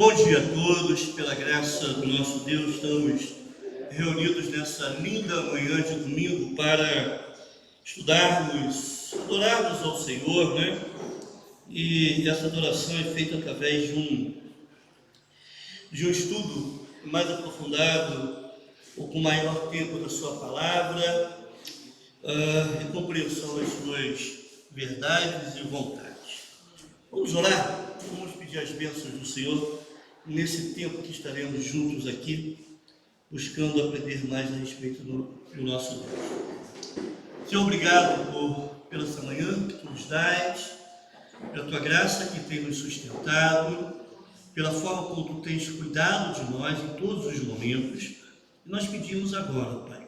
Bom dia a todos, pela graça do nosso Deus, estamos reunidos nessa linda manhã de domingo para estudarmos, adorarmos ao Senhor, né? E essa adoração é feita através de um estudo mais aprofundado, ou com maior tempo da sua palavra, e compreensão das suas verdades e vontades. Vamos orar? Vamos pedir as bênçãos do Senhor nesse tempo que estaremos juntos aqui, buscando aprender mais a respeito do nosso Deus. Senhor, obrigado pela essa manhã que tu nos dás, pela tua graça que tem nos sustentado, pela forma como tu tens cuidado de nós em todos os momentos. E nós pedimos agora, Pai,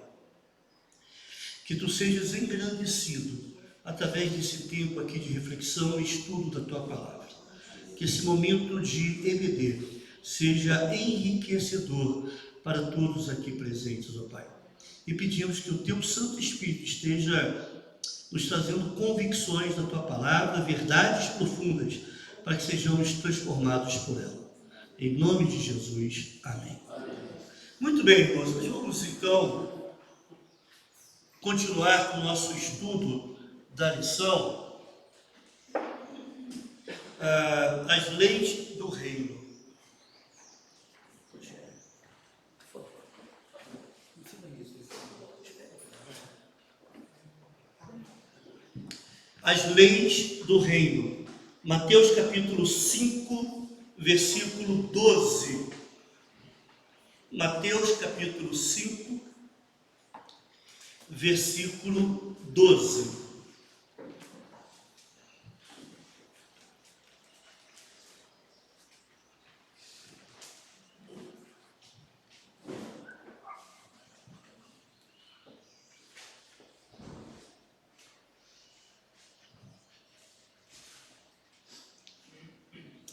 que tu sejas engrandecido através desse tempo aqui de reflexão e estudo da tua palavra. Que esse momento de EBD seja enriquecedor para todos aqui presentes, ó Pai. E pedimos que o teu Santo Espírito esteja nos trazendo convicções da tua palavra, verdades profundas, para que sejamos transformados por ela. Em nome de Jesus, amém. Muito bem, irmãos, nós vamos então continuar com o nosso estudo da lição, as leis do reino. As leis do reino. Mateus capítulo 5, versículo 12. Mateus capítulo 5, versículo 12.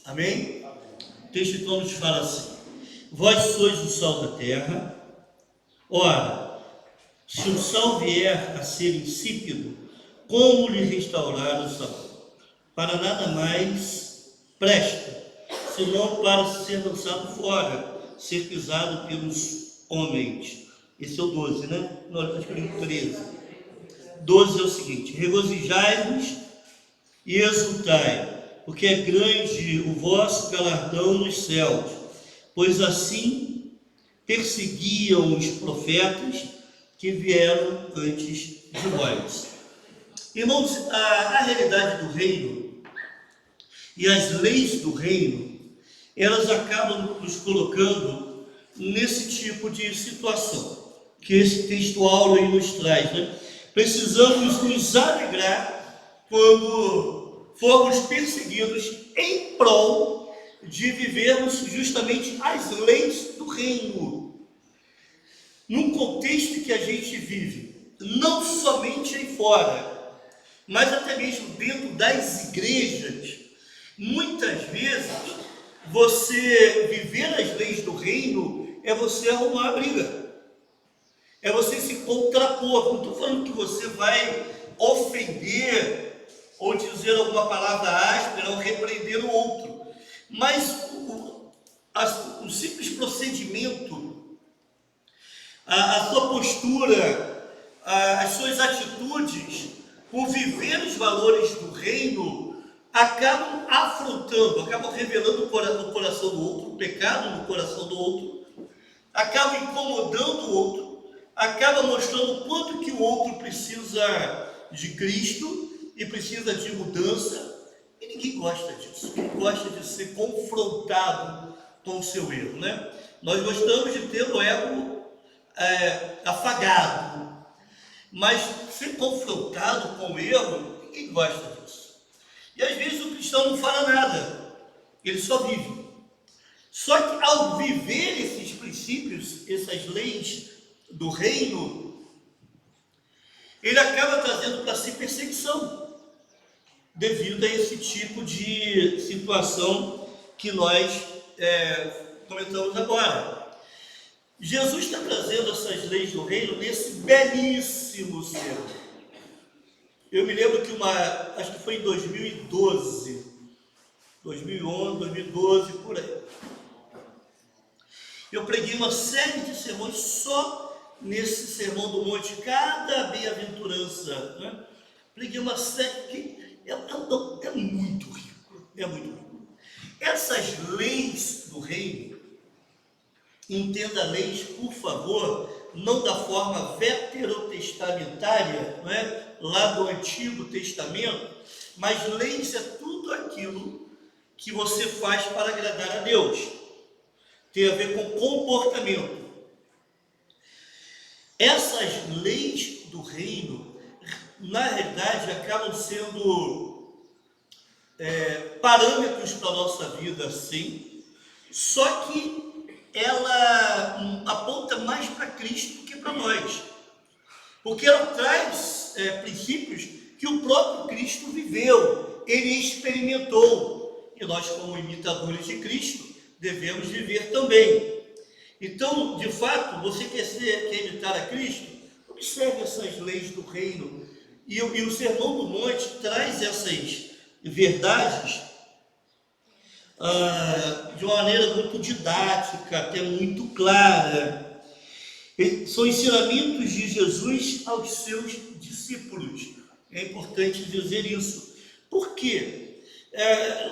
Amém? O texto então nos fala assim: vós sois o sal da terra. Ora, se o sal vier a ser insípido, como lhe restaurar o sal? Para nada mais presta, senão para ser lançado fora, ser pisado pelos homens. Esse é o 12, né? Nós estamos escrevendo 13. 12 é o seguinte: regozijai-vos e exultai, porque é grande o vosso galardão nos céus, pois assim perseguiam os profetas que vieram antes de vós. Irmãos, a realidade do reino e as leis do reino, elas acabam nos colocando nesse tipo de situação que esse texto áureo nos traz, né? Precisamos nos alegrar quando fomos perseguidos em prol de vivermos justamente as leis do reino. Num contexto que a gente vive, não somente aí fora, mas até mesmo dentro das igrejas, muitas vezes você viver as leis do reino é você arrumar a briga, é você se contrapor. Não estou falando que você vai ofender ou dizer alguma palavra áspera ou repreender o outro, mas o simples procedimento, a sua postura, as suas atitudes, por viver os valores do reino, acabam afrontando, acabam revelando no coração do outro, o pecado no coração do outro, acabam incomodando o outro, acaba mostrando o quanto que o outro precisa de Cristo e precisa de mudança, e ninguém gosta disso. Ninguém gosta de ser confrontado com o seu erro, né? Nós gostamos de ter o ego afagado, mas ser confrontado com o erro, ninguém gosta disso. E às vezes o cristão não fala nada, ele só vive. Só que ao viver esses princípios, essas leis do reino, ele acaba trazendo para si perseguição, devido a esse tipo de situação que nós comentamos agora. Jesus está trazendo essas leis do reino nesse belíssimo sermão. Eu me lembro que acho que foi em 2012, 2011, 2012, por aí. Eu preguei uma série de sermões só nesse Sermão do Monte, cada bem-aventurança, né? Preguei uma série que é muito rico, é muito rico. Essas leis do reino, entenda leis, por favor, não da forma veterotestamentária, não é? Lá do Antigo Testamento, mas leis é tudo aquilo que você faz para agradar a Deus. Tem a ver com comportamento. Essas leis do reino, na realidade, acabam sendo parâmetros para a nossa vida, sim, só que ela aponta mais para Cristo do que para nós, porque ela traz princípios que o próprio Cristo viveu, ele experimentou, e nós, como imitadores de Cristo, devemos viver também. Então, de fato, você quer imitar a Cristo? Observe essas leis do reino, e o Sermão do Monte traz essas verdades de uma maneira muito didática, até muito clara. São ensinamentos de Jesus aos seus discípulos. É importante dizer isso. Por quê?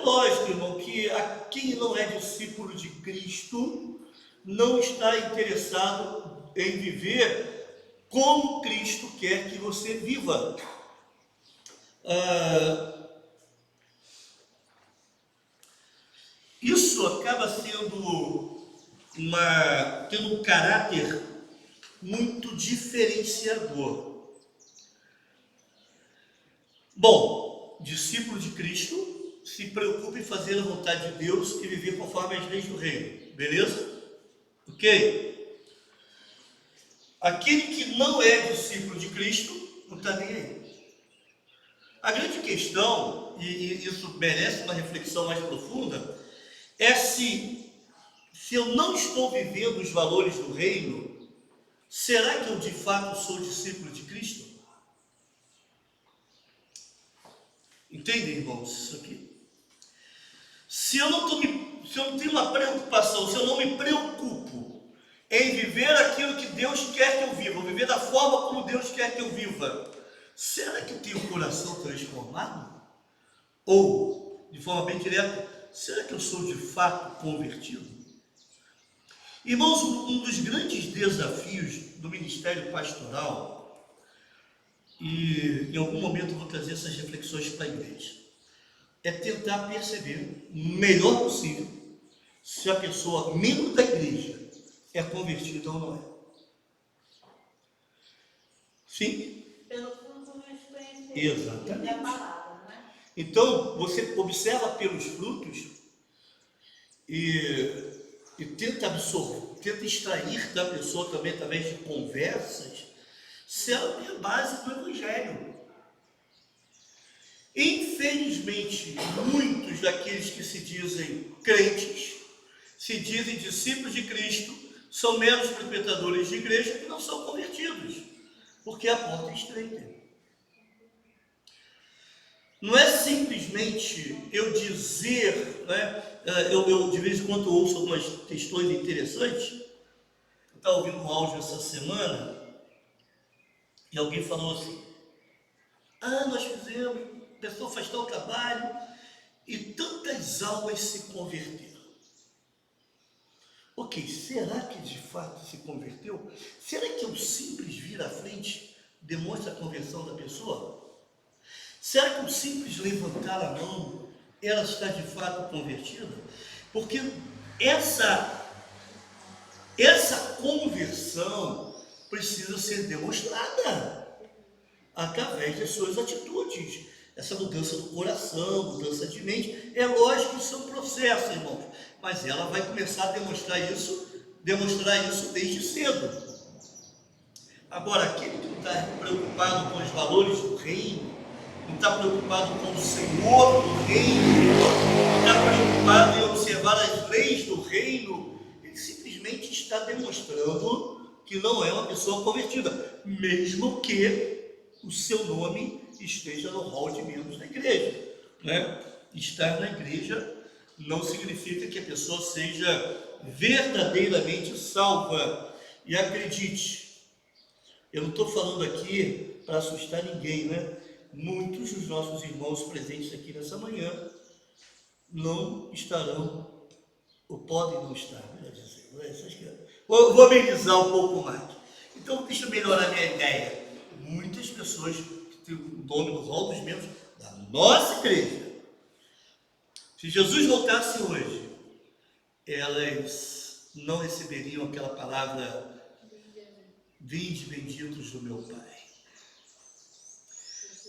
Lógico, irmão, que quem não é discípulo de Cristo não está interessado em viver como Cristo quer que você viva. Isso acaba tendo um caráter muito diferenciador. Bom, discípulo de Cristo se preocupa em fazer a vontade de Deus e viver conforme as leis do reino, beleza? Ok? Aquele que não é discípulo de Cristo não está nem aí. A grande questão, e isso merece uma reflexão mais profunda, é se eu não estou vivendo os valores do reino, será que eu de fato sou discípulo de Cristo? Entendem, irmãos, isso aqui? Se eu não tenho uma preocupação, se eu não me preocupo em viver aquilo que Deus quer que eu viva, viver da forma como Deus quer que eu viva, será que eu tenho o coração transformado? Ou, de forma bem direta, será que eu sou de fato convertido? Irmãos, um dos grandes desafios do ministério pastoral, e em algum momento eu vou trazer essas reflexões para a igreja, é tentar perceber o melhor possível se a pessoa, membro da igreja, é convertida ou não é. Sim? Pelo fruto nos conhecemos. Exatamente. É a palavra, não é? Então, você observa pelos frutos e tenta absorver, tenta extrair da pessoa também através de conversas, se ela tem a base do Evangelho. Infelizmente, muitos daqueles que se dizem crentes, se dizem discípulos de Cristo, são meros frequentadores de igreja que não são convertidos, porque a porta é estreita. Não é simplesmente eu dizer, né? Eu de vez em quando ouço algumas questões interessantes. Eu estava ouvindo um áudio essa semana e alguém falou assim: nós fizemos, a pessoa faz tal trabalho e tantas almas se converteram. Ok, será que de fato se converteu? Será que o simples vir à frente demonstra a conversão da pessoa? Será que o simples levantar a mão, ela está de fato convertida? Porque essa conversão precisa ser demonstrada através das suas atitudes. Essa mudança do coração, mudança de mente, é lógico que isso é um processo, irmãos, mas ela vai começar a demonstrar isso desde cedo. Agora, aquele que está preocupado com os valores do reino, não está preocupado com o Senhor do reino, não está preocupado em observar as leis do reino, ele simplesmente está demonstrando que não é uma pessoa convertida, mesmo que o seu nome esteja no hall de membros da igreja, né? Estar na igreja não significa que a pessoa seja verdadeiramente salva. E acredite, eu não estou falando aqui para assustar ninguém, né? Muitos dos nossos irmãos presentes aqui nessa manhã não estarão, ou podem não estar, melhor dizer. Vou amenizar um pouco mais. Então, deixa eu melhorar a minha ideia. Muitas pessoas que têm o nome do rol dos membros da nossa igreja, se Jesus voltasse hoje, elas não receberiam aquela palavra: vinde benditos do meu Pai,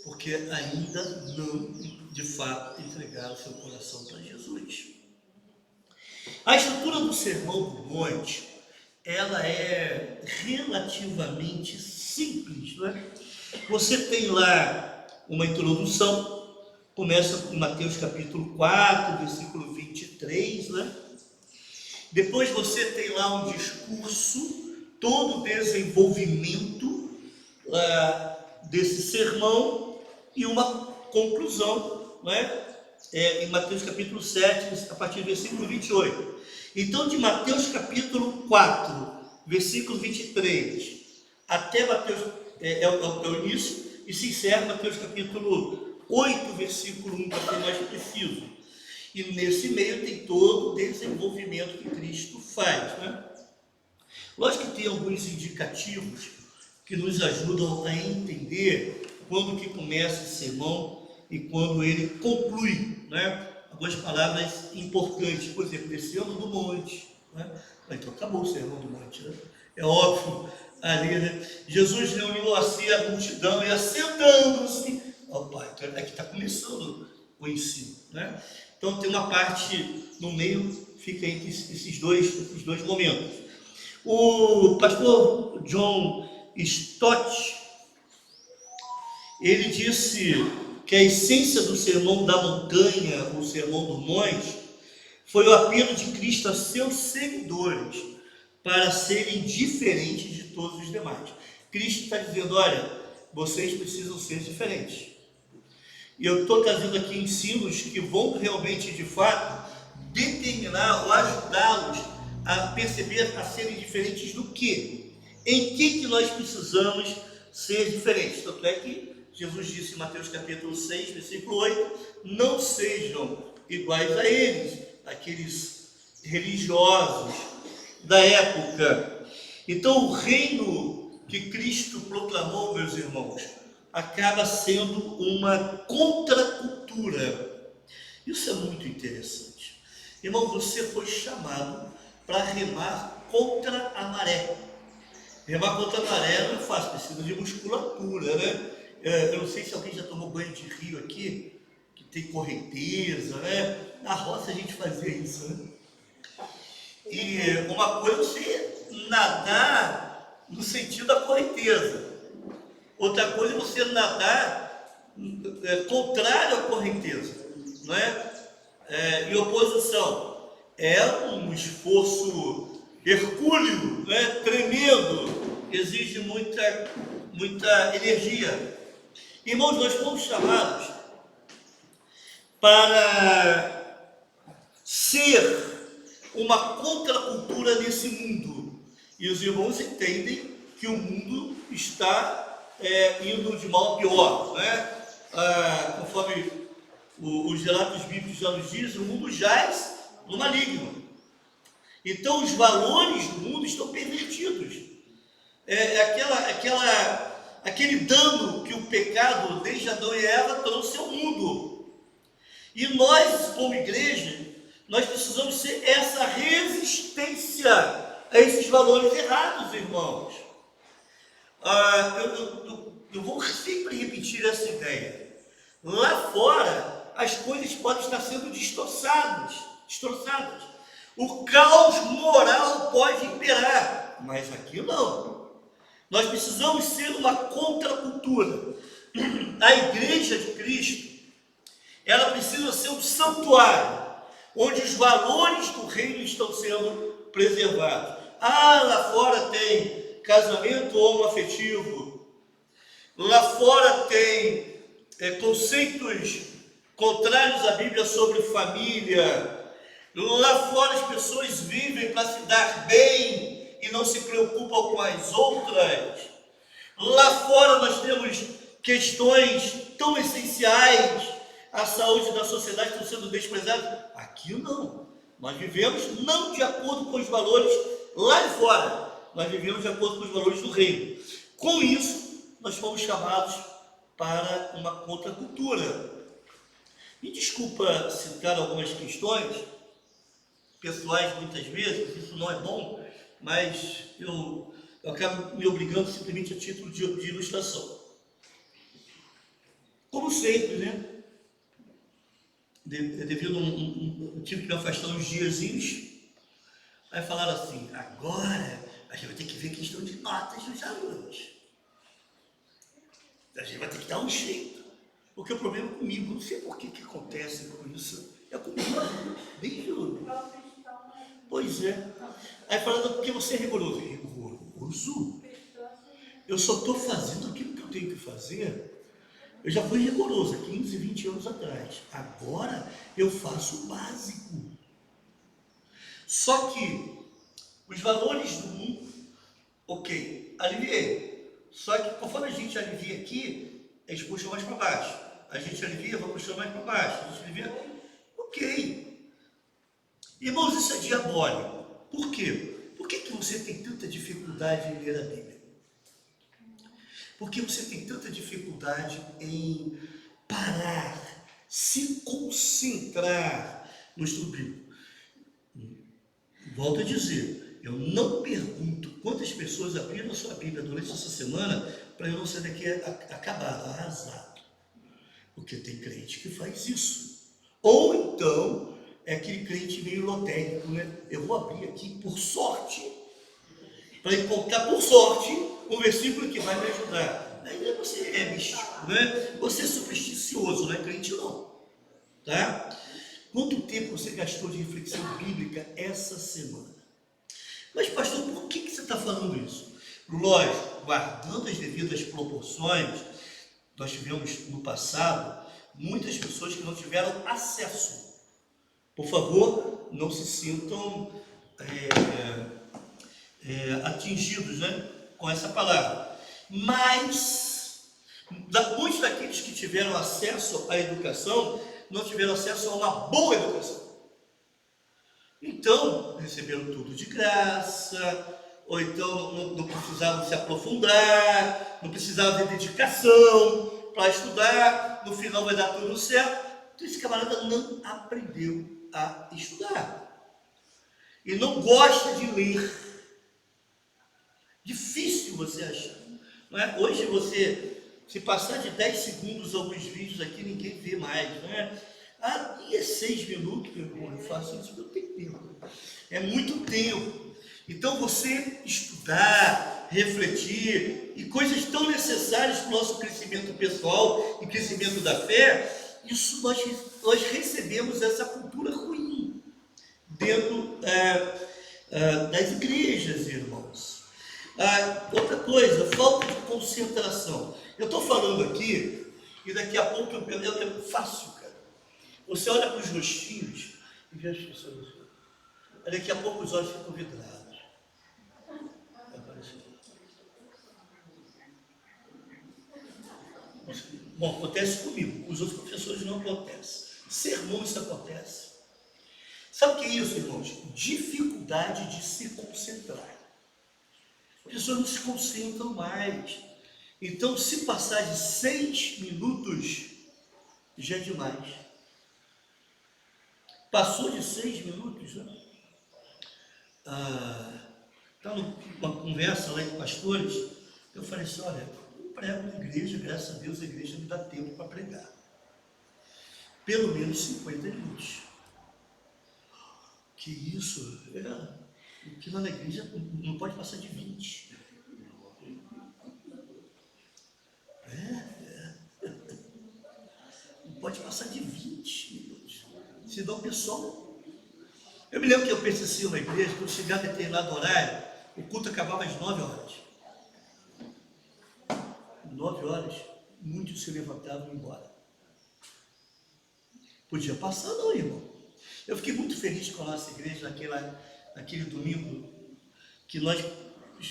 porque ainda não, de fato, entregaram seu coração para Jesus. A estrutura do Sermão do Monte, ela é relativamente simples, né? Você tem lá uma introdução, começa com Mateus capítulo 4, versículo 23, né? Depois você tem lá um discurso, todo o desenvolvimento desse sermão e uma conclusão, né? Em Mateus capítulo 7, a partir do versículo 28. Então, de Mateus capítulo 4, versículo 23, até Mateus, é o início, e se encerra Mateus capítulo 8, versículo 1, para ser mais preciso. E nesse meio tem todo o desenvolvimento que Cristo faz, né? Lógico que tem alguns indicativos que nos ajudam a entender quando que começa esse sermão e quando ele conclui, né? Algumas palavras importantes, por exemplo, descendo do monte, né? Então acabou o sermão do monte, né? É óbvio ali, né? Jesus reuniu assim a multidão e assentando-se ao Pai. Então aqui está começando o ensino, né? Então tem uma parte no meio, fica entre esses dois momentos. O pastor John Stott, ele disse que a essência do sermão da montanha, o sermão do monte, foi o apelo de Cristo a seus seguidores para serem diferentes de todos os demais. Cristo está dizendo: olha, vocês precisam ser diferentes. E eu estou trazendo aqui ensinos que vão realmente, de fato, determinar ou ajudá-los a perceber, a serem diferentes do quê? Em que nós precisamos ser diferentes? Tanto é que Jesus disse em Mateus capítulo 6, versículo 8, não sejam iguais a eles, aqueles religiosos da época. Então, o reino que Cristo proclamou, meus irmãos, acaba sendo uma contracultura. Isso é muito interessante. Irmão, você foi chamado para remar contra a maré. Remar contra a maré não é fácil, precisa de musculatura, né? Eu não sei se alguém já tomou banho de rio aqui, que tem correnteza, né? Na roça a gente fazia isso, né? E uma coisa é você nadar no sentido da correnteza. Outra coisa é você nadar contrário à correnteza, não é? Em oposição. É um esforço hercúleo, né? Tremendo, exige muita energia. Irmãos, nós fomos chamados para ser uma contracultura nesse mundo. E os irmãos entendem que o mundo está indo de mal a pior, né? Conforme os relatos bíblicos já nos dizem, o mundo jaz no maligno. Então os valores do mundo estão pervertidos. Aquele dano que o pecado, desde Adão e Eva, trouxe ao mundo. E nós, como igreja, nós precisamos ser essa resistência a esses valores errados, irmãos. Eu vou sempre repetir essa ideia. Lá fora, as coisas podem estar sendo destroçadas. O caos moral pode imperar, mas aqui não. Nós precisamos ser uma contracultura. A igreja de Cristo, ela precisa ser um santuário, onde os valores do reino estão sendo preservados. Lá fora tem casamento homoafetivo, lá fora tem conceitos contrários à Bíblia sobre família, Lá fora as pessoas vivem para se dar bem e não se preocupam com as outras. Lá fora nós temos questões tão essenciais, a saúde da sociedade estão sendo desprezadas. Aqui não. Nós vivemos não de acordo com os valores lá de fora, nós vivemos de acordo com os valores do reino. Com isso, nós fomos chamados para uma contracultura. Me desculpa citar algumas questões pessoais muitas vezes, isso não é bom, mas eu acabo me obrigando simplesmente a título de ilustração. Como sempre, né? Devido a um tive que me afastar uns diazinhos, aí falaram assim, agora a gente vai ter que ver questão de notas dos alunos. A gente vai ter que dar um jeito. Porque o problema é comigo, não sei por que acontece com isso. É comigo, bem juro. Pois é. Aí falando, porque você é rigoroso. Rigoroso? Eu só estou fazendo aquilo que eu tenho que fazer. Eu já fui rigoroso há 15, 20 anos atrás. Agora eu faço o básico. Só que os valores do mundo, ok, aliviei. Só que conforme a gente alivia aqui, eles puxam mais para baixo. A gente alivia, vai puxando mais para baixo. A gente alivia, ok. Irmãos, isso é diabólico. Por quê? Por que você tem tanta dificuldade em ler a Bíblia? Por que você tem tanta dificuldade em parar, se concentrar no estudo bíblico? Volto a dizer, eu não pergunto quantas pessoas abriram a sua Bíblia durante essa semana para eu não ser daqui acabado, arrasado. Porque tem crente que faz isso. Ou então, é aquele crente meio lotérico, né? Eu vou abrir aqui por sorte, para encontrar por sorte um versículo que vai me ajudar. Aí você é místico, né? Você é supersticioso, não é crente não. Tá? Quanto tempo você gastou de reflexão bíblica essa semana? Mas pastor, por que você está falando isso? Lógico, guardando as devidas proporções, nós tivemos no passado muitas pessoas que não tiveram acesso. Por favor, não se sintam atingidos, né, com essa palavra. Mas muitos daqueles que tiveram acesso à educação não tiveram acesso a uma boa educação. Então, receberam tudo de graça, ou então não precisavam se aprofundar, não precisavam de dedicação para estudar, no final vai dar tudo certo. Então esse camarada não aprendeu a estudar. E não gosta de ler. Difícil você achar. Não é? Hoje você, se passar de 10 segundos alguns vídeos aqui, ninguém vê mais. Não é? E é 6 minutos, meu irmão, eu faço isso, eu tenho tempo. É muito tempo. Então você estudar, refletir, e coisas tão necessárias para o nosso crescimento pessoal e crescimento da fé, isso nós recebemos essa cultura ruim dentro das igrejas, irmãos. Outra coisa, falta de concentração. Eu estou falando aqui, e daqui a pouco é fácil, cara. Você olha para os rostinhos e vê as pessoas. Daqui a pouco os olhos ficam vidrados. Bom, acontece comigo, com os outros professores não acontece. Sermão isso acontece. Sabe o que é isso, irmãos? Dificuldade de se concentrar. As pessoas não se concentram mais. Então, se passar de 6 minutos, já é demais. Passou de 6 minutos, né? Está numa conversa lá com pastores, eu falei assim, olha, eu prego na igreja, graças a Deus a igreja me dá tempo para pregar. Pelo menos 50 minutos. Que isso? Que lá na igreja não pode passar de 20. Não pode passar de 20 minutos. Senão o pessoal... Eu me lembro que eu pensei assim na igreja, quando chegava em determinado horário, o culto acabava às 9 horas. 9 horas, muitos se levantavam e iam embora. Podia passar não, irmão. Eu fiquei muito feliz com a nossa igreja naquele domingo, que nós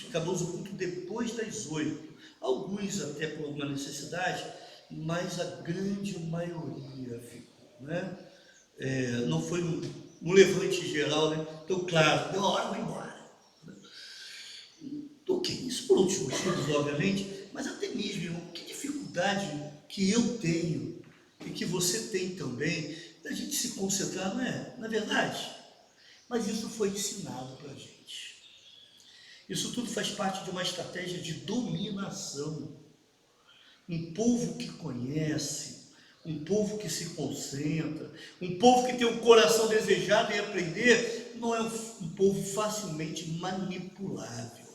acabamos o culto depois das 8. Alguns até por alguma necessidade, mas a grande maioria ficou, né? Não foi um levante geral, né? Então, claro, deu a hora, vai embora. Ok, isso por outros motivos, obviamente, mas até mesmo, irmão, que dificuldade que eu tenho e que você tem também da gente se concentrar, não é? Na verdade, mas isso foi ensinado para a gente. Isso tudo faz parte de uma estratégia de dominação. Um povo que conhece, um povo que se concentra, um povo que tem um coração desejado em aprender, não é um povo facilmente manipulável.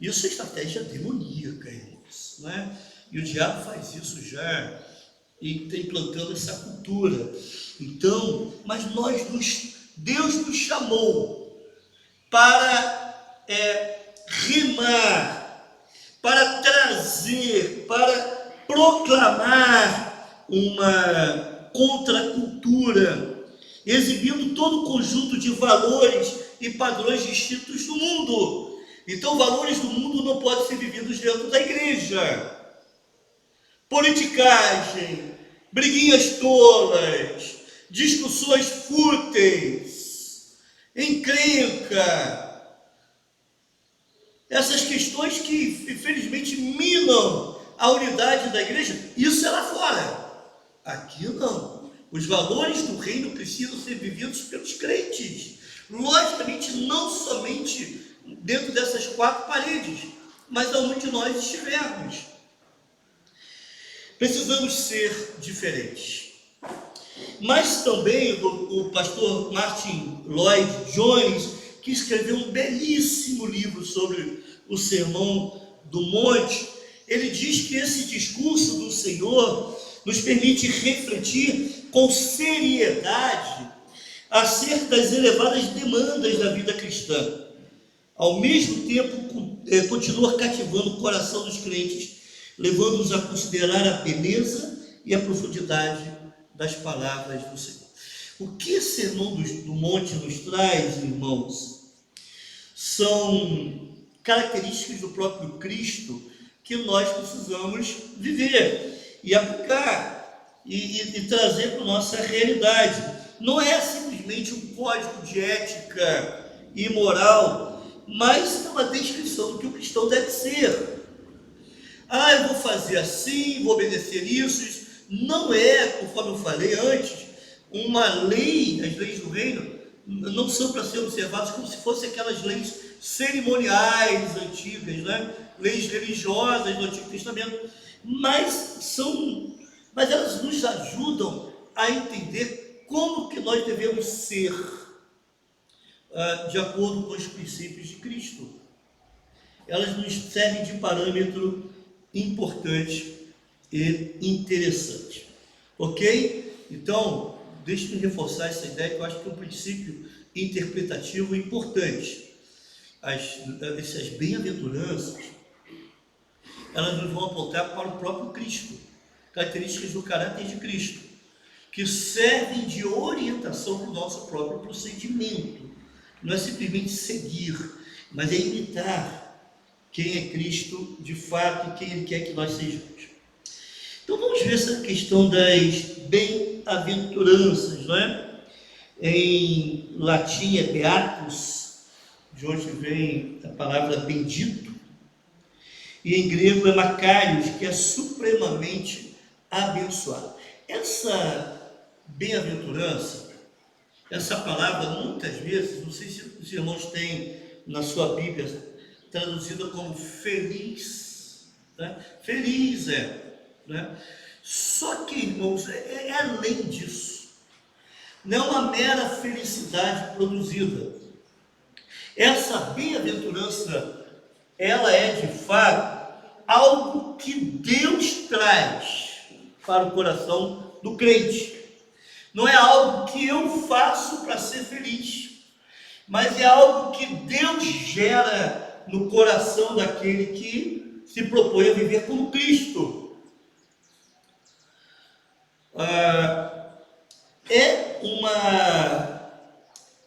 Isso é estratégia demoníaca, irmãos, né? E o diabo faz isso já, e está implantando essa cultura. Então, mas Deus nos chamou para rimar, para trazer, para proclamar uma contracultura, exibindo todo o conjunto de valores e padrões distintos do mundo. Então, valores do mundo não podem ser vividos dentro da igreja. Politicagem, briguinhas tolas, discussões fúteis, encrenca, essas questões que infelizmente minam a unidade da igreja, isso é lá fora. Aqui não. Os valores do reino precisam ser vividos pelos crentes. Logicamente, não somente dentro dessas 4 paredes, mas aonde nós estivermos. Precisamos ser diferentes. Mas também o pastor Martin Lloyd Jones, que escreveu um belíssimo livro sobre o Sermão do Monte, ele diz que esse discurso do Senhor nos permite refletir com seriedade acerca das elevadas demandas da vida cristã. Ao mesmo tempo, continua cativando o coração dos crentes, levando-os a considerar a beleza e a profundidade das palavras do Senhor. O que o Sermão do Monte nos traz, irmãos, são características do próprio Cristo que nós precisamos viver e aplicar e trazer para a nossa realidade. Não é simplesmente um código de ética e moral, mas é uma descrição do que o cristão deve ser. Eu vou fazer assim, vou obedecer isso. Não é, conforme eu falei antes, uma lei. As leis do reino não são para ser observadas como se fossem aquelas leis cerimoniais antigas, né? Leis religiosas do Antigo Testamento, mas elas nos ajudam a entender como que nós devemos ser de acordo com os princípios de Cristo. Elas nos servem de parâmetro importante e interessante. Ok? Então, deixe-me reforçar essa ideia, que eu acho que é um princípio interpretativo importante. Essas bem-aventuranças, elas nos vão apontar para o próprio Cristo, características do caráter de Cristo, que servem de orientação para o nosso próprio procedimento. Não é simplesmente seguir, mas é imitar quem é Cristo de fato e quem Ele quer que nós sejamos. Então vamos ver essa questão das bem-aventuranças, não é? Em latim é beatus, de onde vem a palavra bendito, e em grego é makarios, que é supremamente abençoado. Essa bem-aventurança, essa palavra muitas vezes, não sei se os irmãos têm na sua Bíblia traduzida como feliz, né? Feliz né? Só que, irmãos, é além disso. Não é uma mera felicidade produzida. Essa bem-aventurança, ela é de fato algo que Deus traz para o coração do crente. Não é algo que eu faço para ser feliz, mas é algo que Deus gera no coração daquele que se propõe a viver como Cristo. É uma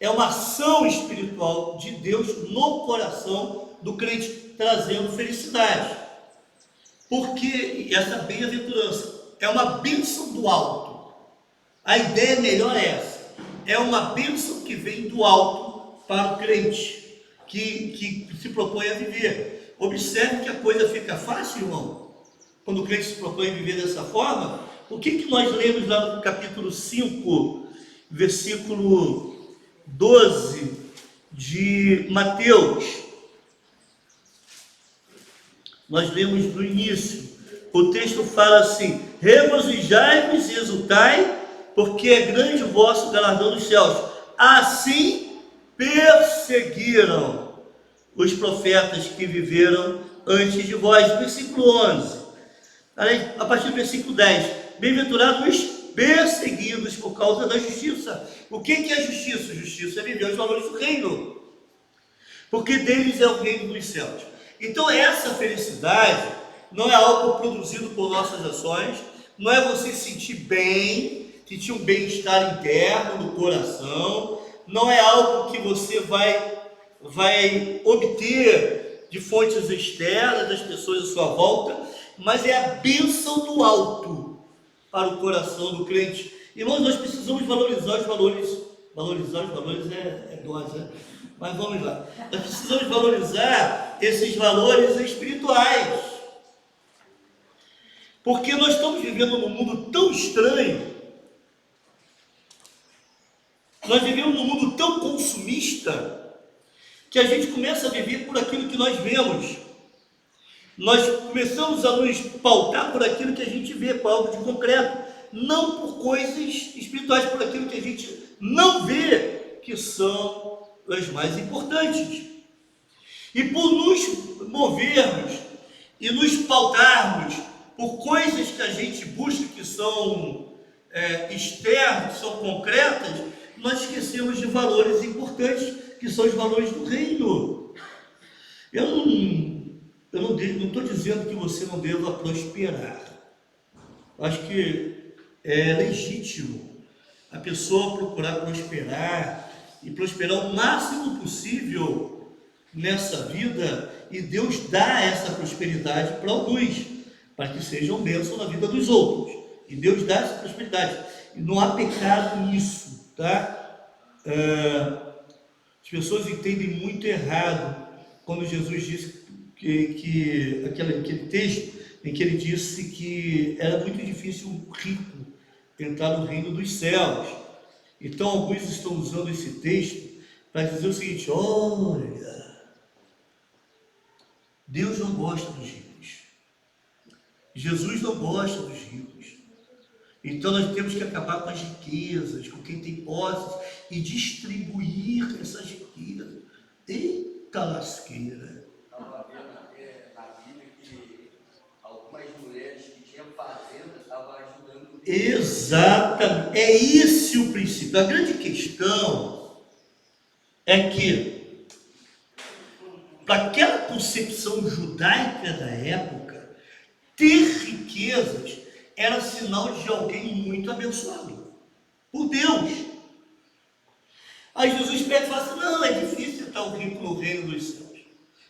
é uma ação espiritual de Deus no coração do crente, trazendo felicidade. Porque essa bem-aventurança é uma bênção do alto. A ideia melhor é essa. É uma bênção que vem do alto para o crente, que se propõe a viver. Observe que a coisa fica fácil, irmão, quando o crente se propõe a viver dessa forma. O que nós lemos lá no capítulo 5, versículo 12 de Mateus? Nós lemos no início, o texto fala assim: regozijai-vos e exultai, porque é grande o vosso galardão dos céus. Assim perseguiram os profetas que viveram antes de vós. Versículo 11, a partir do versículo 10, bem-aventurados os perseguidos por causa da justiça. O que é justiça? Justiça é viver os valores do reino, porque deles é o reino dos céus. Então essa felicidade não é algo produzido por nossas ações, não é você sentir bem, sentir um bem-estar interno no coração, não é algo que você vai obter de fontes externas, das pessoas à sua volta, mas é a bênção do alto para o coração do crente. Irmãos, nós precisamos valorizar os valores. Valorizar os valores é dose, né? Mas vamos lá. Nós precisamos valorizar esses valores espirituais. Porque nós estamos vivendo num mundo tão estranho. Nós vivemos num mundo tão consumista que a gente começa a viver por aquilo que nós vemos. Nós começamos a nos pautar por aquilo que a gente vê, por algo de concreto, não por coisas espirituais, por aquilo que a gente não vê, que são as mais importantes. E por nos movermos e nos pautarmos por coisas que a gente busca, que são externas, que são concretas, nós esquecemos de valores importantes, que são os valores do reino. Eu não estou dizendo que você não deva prosperar. Acho que é legítimo a pessoa procurar prosperar e prosperar o máximo possível nessa vida, e Deus dá essa prosperidade para alguns, para que sejam bênção na vida dos outros. E Deus dá essa prosperidade. E não há pecado nisso, tá? As pessoas entendem muito errado quando Jesus disse que aquele texto em que ele disse que era muito difícil um rico entrar no reino dos céus. Então alguns estão usando esse texto para dizer o seguinte: olha, Deus não gosta dos ricos, Jesus não gosta dos ricos, então nós temos que acabar com as riquezas, com quem tem posses, e distribuir essas riquezas. Eita lasqueira! Estava vendo na Bíblia que algumas mulheres que tinham fazenda estavam ajudando. Exatamente, é esse o princípio. A grande questão é que, para aquela concepção judaica da época, ter riquezas era sinal de alguém muito abençoado por Deus. Aí Jesus pega e fala assim: não, é difícil estar o rico no reino dos céus.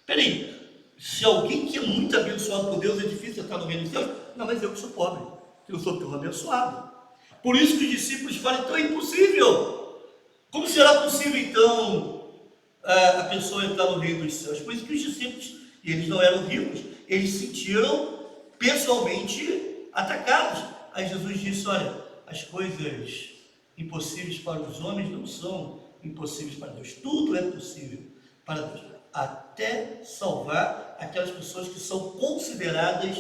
Peraí, se alguém que é muito abençoado por Deus é difícil estar no reino dos céus, não, mas eu que sou pobre, eu sou tão abençoado. Por isso que os discípulos falam: então é impossível. Como será possível então a pessoa entrar no reino dos céus? Por isso que os discípulos, e eles não eram ricos, eles se sentiram pessoalmente atacados. Aí Jesus disse: olha, as coisas impossíveis para os homens não são impossíveis para Deus. Tudo é possível para Deus, até salvar aquelas pessoas que são consideradas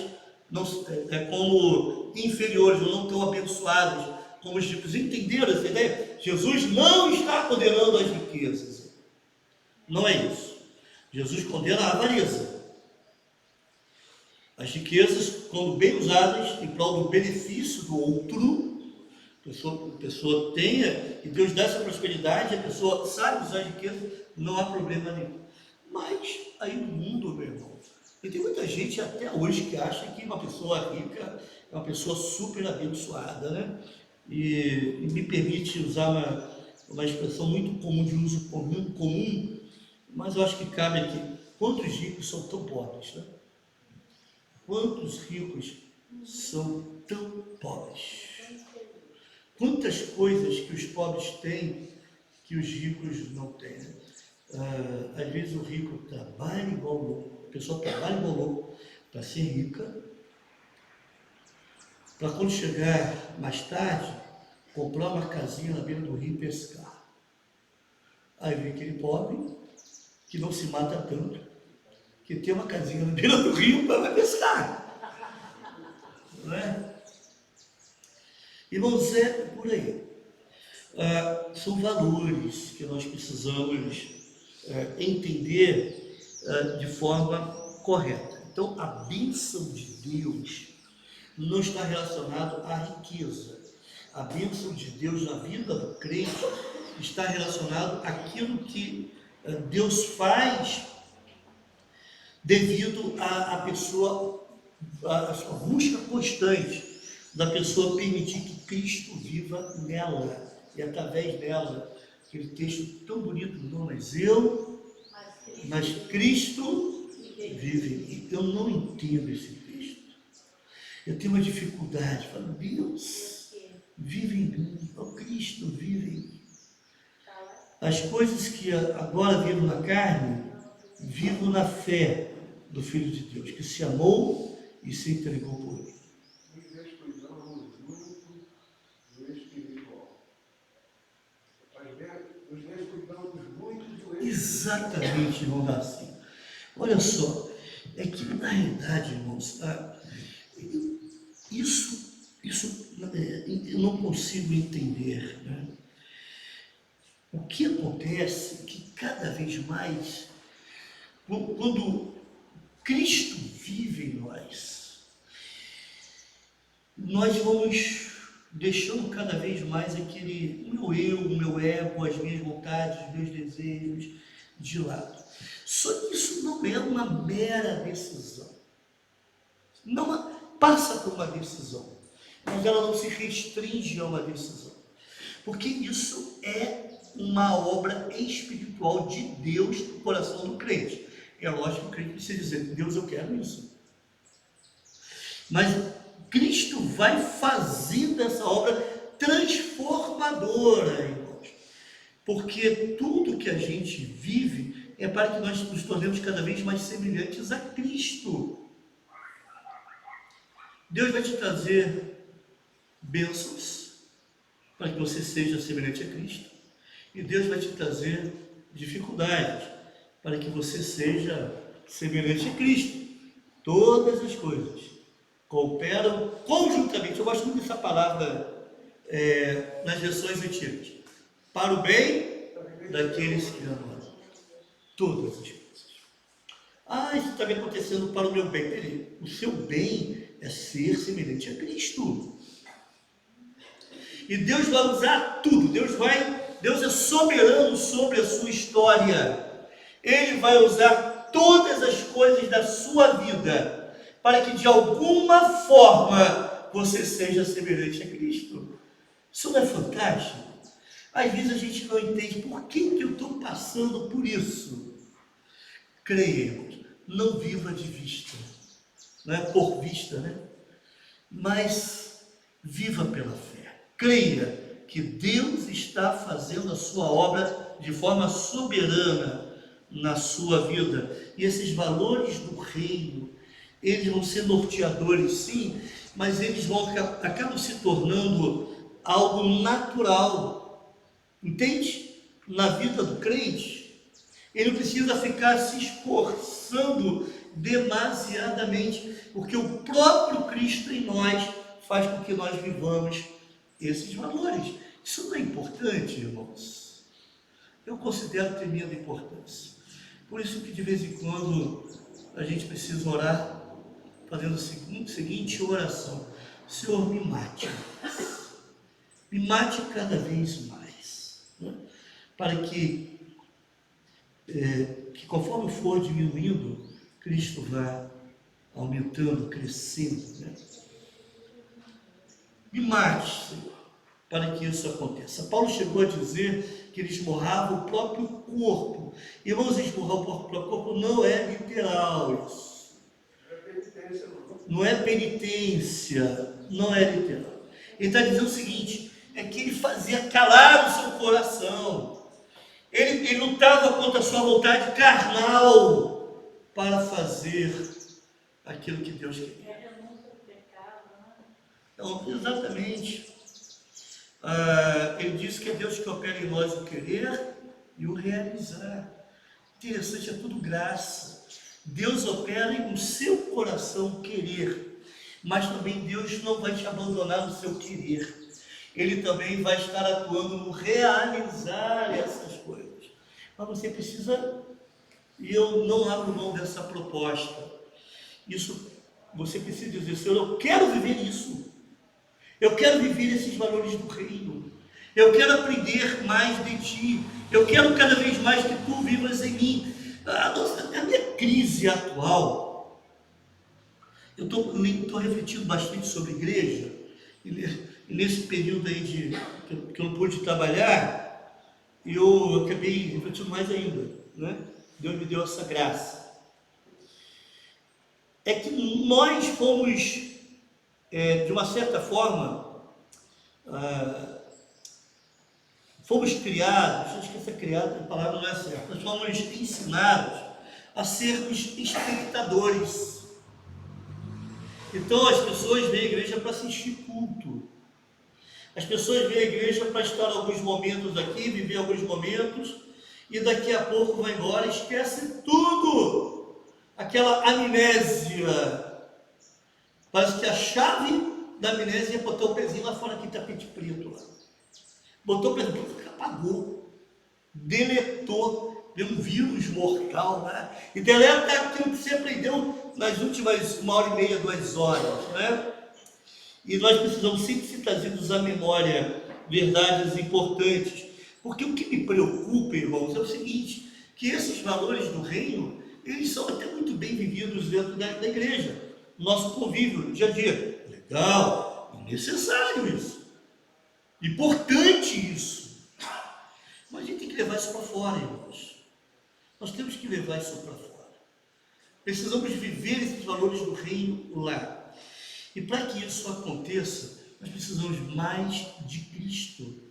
como inferiores, ou não tão abençoadas como os ricos. Entenderam essa ideia? Jesus não está condenando as riquezas, não é isso. Jesus condena a avareza. As riquezas, quando bem usadas em prol do benefício do outro, a pessoa tenha, e Deus dá essa prosperidade, a pessoa sabe usar a riqueza, não há problema nenhum. Mas aí no mundo, meu irmão, e tem muita gente até hoje que acha que uma pessoa rica é uma pessoa super abençoada, né? E me permite usar uma expressão muito comum, de uso comum, mas eu acho que cabe aqui. Quantos ricos são tão pobres, né? Quantos ricos são tão pobres? Quantas coisas que os pobres têm que os ricos não têm, né? Às vezes o rico trabalha igual louco, a pessoa trabalha igual louco para ser rica, para quando chegar mais tarde, comprar uma casinha na beira do rio e pescar. Aí vem aquele pobre que não se mata tanto, que tem uma casinha na beira do rio para pescar. Não é? Irmãos, é por aí. São valores que nós precisamos entender de forma correta. Então, a bênção de Deus não está relacionado à riqueza. A bênção de Deus na vida do crente está relacionado àquilo que Deus faz devido à pessoa, à sua busca constante da pessoa permitir que Cristo viva nela e através dela. Aquele texto tão bonito, não, mas Cristo vive em mim. Eu não entendo esse texto. Eu tenho uma dificuldade. Falo, Deus vive em mim, o Cristo vive em mim. As coisas que agora vivo na carne, vivo na fé do Filho de Deus, que se amou e se entregou por mim. Exatamente, irmão Darcy. Olha só, é que na realidade, irmãos, isso eu não consigo entender, né? O que acontece é que cada vez mais, quando Cristo vive em nós vamos deixando cada vez mais aquele o meu ego, as minhas vontades, os meus desejos de lado. Só que isso não é uma mera decisão. Não passa por uma decisão, mas ela não se restringe a uma decisão. Porque isso é uma obra espiritual de Deus no coração do crente. É lógico que o crente precisa dizer, Deus, eu quero isso. Mas Cristo vai fazendo essa obra transformadora, irmãos. Porque tudo que a gente vive é para que nós nos tornemos cada vez mais semelhantes a Cristo. Deus vai te trazer bênçãos para que você seja semelhante a Cristo. E Deus vai te trazer dificuldades para que você seja semelhante a Cristo. Todas as coisas cooperam conjuntamente. Eu gosto muito dessa palavra nas versões antigas. Para o bem daqueles que amam. Todas as coisas. Isso está me acontecendo para o meu bem. Peraí, o seu bem é ser semelhante a Cristo. E Deus vai usar tudo. Deus é soberano sobre a sua história. Ele vai usar todas as coisas da sua vida para que de alguma forma você seja semelhante a Cristo. Isso não é fantástico? Às vezes a gente não entende por que eu estou passando por isso. Creia, não viva de vista, não é por vista, né? Mas viva pela fé. Creia que Deus está fazendo a sua obra de forma soberana na sua vida. E esses valores do reino, eles vão ser norteadores, sim, mas eles acabam se tornando algo natural. Entende? Na vida do crente, ele não precisa ficar se esforçando demasiadamente, porque o próprio Cristo em nós faz com que nós vivamos esses valores. Isso não é importante, irmãos? Eu considero tremenda importância. Por isso que de vez em quando a gente precisa orar, fazendo a seguinte oração: Senhor, me mate cada vez mais, né? Para que conforme for diminuindo, Cristo vá aumentando, crescendo, né? Me mate, Senhor, para que isso aconteça. Paulo chegou a dizer que ele esmurrava o próprio corpo. Irmãos, esmurrar o próprio corpo não é literal isso. Não é penitência, não é literal. Ele está dizendo o seguinte, é que ele fazia calar o seu coração. Ele lutava contra a sua vontade carnal para fazer aquilo que Deus queria. É renúncia ao pecado, né? Então, exatamente. Ele diz que é Deus que opera em nós o querer e o realizar. Interessante, é tudo graça. Deus opera no seu coração querer, mas também Deus não vai te abandonar no seu querer. Ele também vai estar atuando no realizar essas coisas. Mas você precisa, e eu não abro mão dessa proposta, isso, você precisa dizer, Senhor, eu quero viver isso. Eu quero viver esses valores do reino. Eu quero aprender mais de Ti. Eu quero cada vez mais que Tu vivas em mim. A minha crise atual, eu estou refletindo bastante sobre igreja, e nesse período aí que eu não pude trabalhar, eu acabei refletindo mais ainda, né? Deus me deu essa graça. É que nós fomos, de uma certa forma, fomos criados, acho que essa criada, a palavra não é certa, nós fomos ensinados a sermos espectadores. Então as pessoas vêm à igreja para assistir culto. As pessoas vêm à igreja para estar alguns momentos aqui, viver alguns momentos, e daqui a pouco vai embora, esquece tudo. Aquela amnésia. Parece que a chave da amnésia é botar o pezinho lá fora, aqui, tapete preto lá. Botou o pezinho, apagou, deletou, deu um vírus mortal, né? E deleta aquilo que você aprendeu nas últimas 1h30, 2 horas, né? E nós precisamos sempre ser trazidos à memória verdades importantes, porque o que me preocupa, irmãos, é o seguinte, que esses valores do reino, eles são até muito bem vividos dentro da igreja, nosso convívio, dia a dia. Legal, é necessário isso, importante isso, mas a gente tem que levar isso para fora, irmãos. Nós temos que levar isso para fora. Precisamos viver esses valores do reino lá. E para que isso aconteça, nós precisamos mais de Cristo,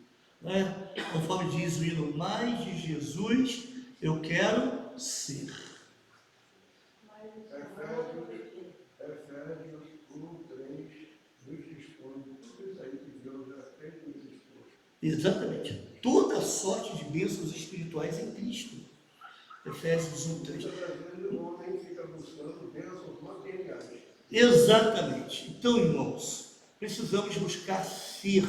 né? Conforme diz o hino, mais de Jesus eu quero ser. Efésios 1:3 nos dispõe tudo isso aí que Deus já fez nos dispôs. Exatamente. Toda sorte de bênçãos espirituais em Cristo. Efésios 1:3. Muitas vezes o homem fica buscando bênçãos materiais. Exatamente. Então, irmãos, precisamos buscar ser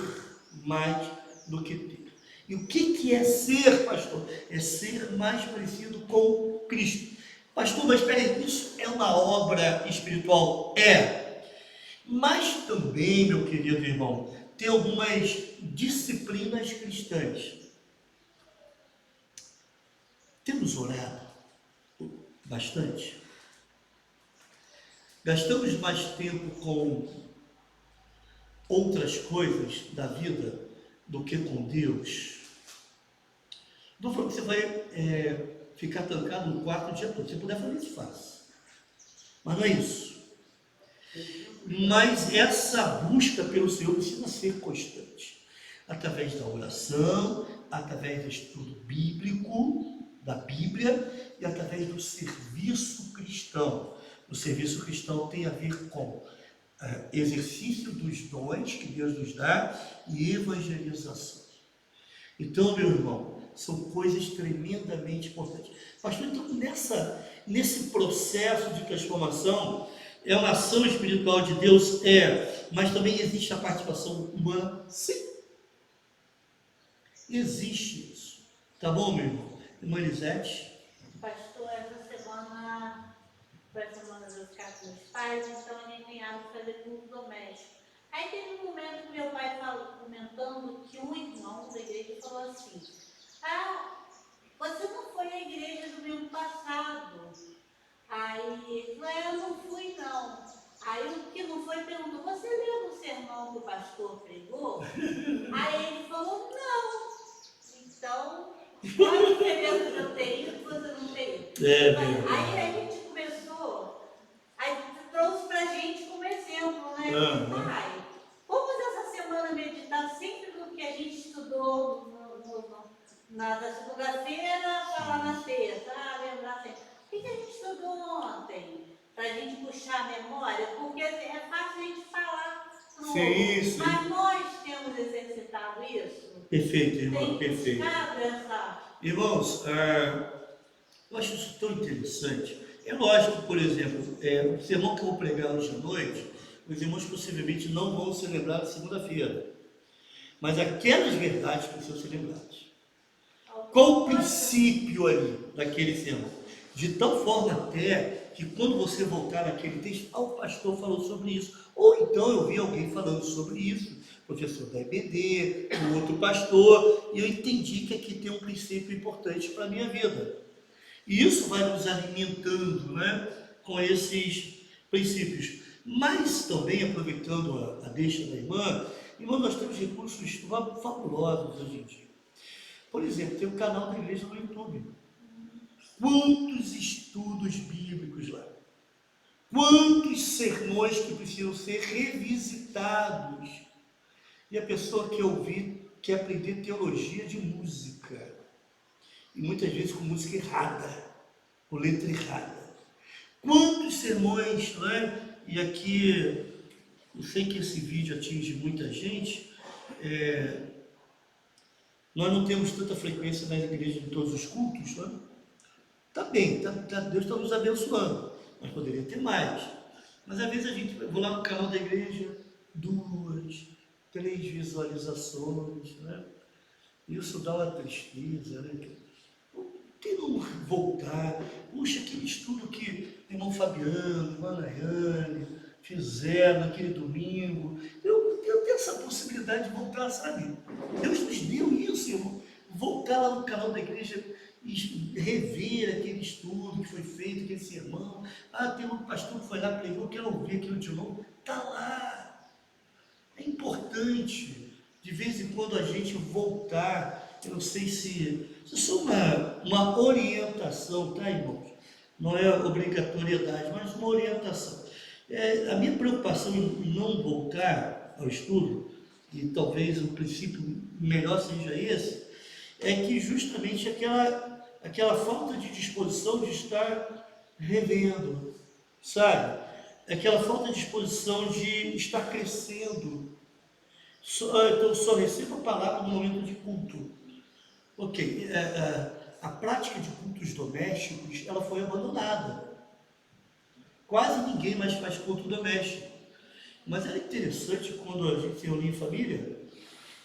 mais do que ter. E o que é ser, pastor? É ser mais parecido com Cristo. Pastor, mas espera aí, isso é uma obra espiritual? É. Mas também, meu querido irmão, tem algumas disciplinas cristãs. Temos orado bastante. Gastamos mais tempo com outras coisas da vida do que com Deus. Não falando que você vai ficar trancado no quarto o dia todo. Se puder fazer isso, faça. Mas não é isso. Mas essa busca pelo Senhor precisa ser constante. Através da oração, através do estudo bíblico, da Bíblia, e através do serviço cristão. O serviço cristão tem a ver com exercício dos dons que Deus nos dá e evangelização. Então, meu irmão, são coisas tremendamente importantes. Pastor, então nesse processo de transformação, é uma ação espiritual de Deus? É, mas também existe a participação humana? Sim. Existe isso. Tá bom, meu irmão? Irmã Elisete? Pastor, essa semana foi a semana dos casos dos pais, então a gente tem algo para fazer culto doméstico. Aí teve um momento que meu pai falou, comentando que um irmão da igreja falou assim: você não foi à igreja do domingo passado. Aí ele falou: eu não fui não. Aí o que não foi perguntou: você leu o sermão que o pastor pregou? Aí ele falou: não. Então Qual a diferença de eu ter ido e você não ter ido? É Aí verdade. a gente começou, aí trouxe pra gente como exemplo, né? Aham. Pai, vamos essa semana meditar sempre no que a gente estudou na segunda-feira, falar na sexta, lembrar sempre. O que a gente estudou ontem? Pra gente puxar a memória, porque é fácil a gente falar pro outro, Sim. mas nós temos exercitado isso. Perfeito, irmão, Tem perfeito. buscado essa. Irmãos, eu acho isso tão interessante. É lógico, por exemplo, o sermão que eu vou pregar hoje à noite, os irmãos possivelmente não vão se lembrar de segunda-feira. Mas aquelas verdades precisam ser lembradas. Qual o princípio ali daquele sermão? De tal forma até que quando você voltar naquele texto, o pastor falou sobre isso. Ou então eu vi alguém falando sobre isso, professor da EBD, um outro pastor, e eu entendi que aqui tem um princípio importante para a minha vida. E isso vai nos alimentando, né, com esses princípios. Mas também, aproveitando a deixa da irmã, nós temos recursos fabulosos hoje em dia. Por exemplo, tem um canal da igreja no YouTube. Quantos estudos bíblicos lá? Quantos sermões que precisam ser revisitados? E a pessoa quer ouvir, quer aprender teologia de música. E muitas vezes com música errada, com letra errada. Quantos sermões, não é? E aqui, eu sei que esse vídeo atinge muita gente, nós não temos tanta frequência nas igrejas de todos os cultos, não é? Tá bem, Deus está nos abençoando, mas poderia ter mais. Mas às vezes a gente vai lá no canal da igreja, 2, 3 visualizações, né? Isso dá uma tristeza, né? Tem que voltar. Puxa, aquele estudo que o irmão Fabiano, irmã Nayane fizeram naquele domingo. Eu tenho essa possibilidade de voltar, sabe? Deus nos deu isso, irmão. Voltar lá no canal da igreja e rever aquele estudo que foi feito, aquele sermão. Tem um pastor que foi lá, pregou, quero ouvir aquilo de novo. Está lá. É importante, de vez em quando, a gente voltar. Eu não sei se isso é uma orientação, tá, irmãos? Não é obrigatoriedade, mas uma orientação. A minha preocupação em não voltar ao estudo, e talvez o princípio melhor seja esse, é que justamente aquela falta de disposição de estar revendo, sabe? Aquela falta de disposição de estar crescendo. Então, só recebo a palavra no momento de culto. Ok, a prática de cultos domésticos, ela foi abandonada. Quase ninguém mais faz culto doméstico. Mas era interessante quando a gente se reunia em família,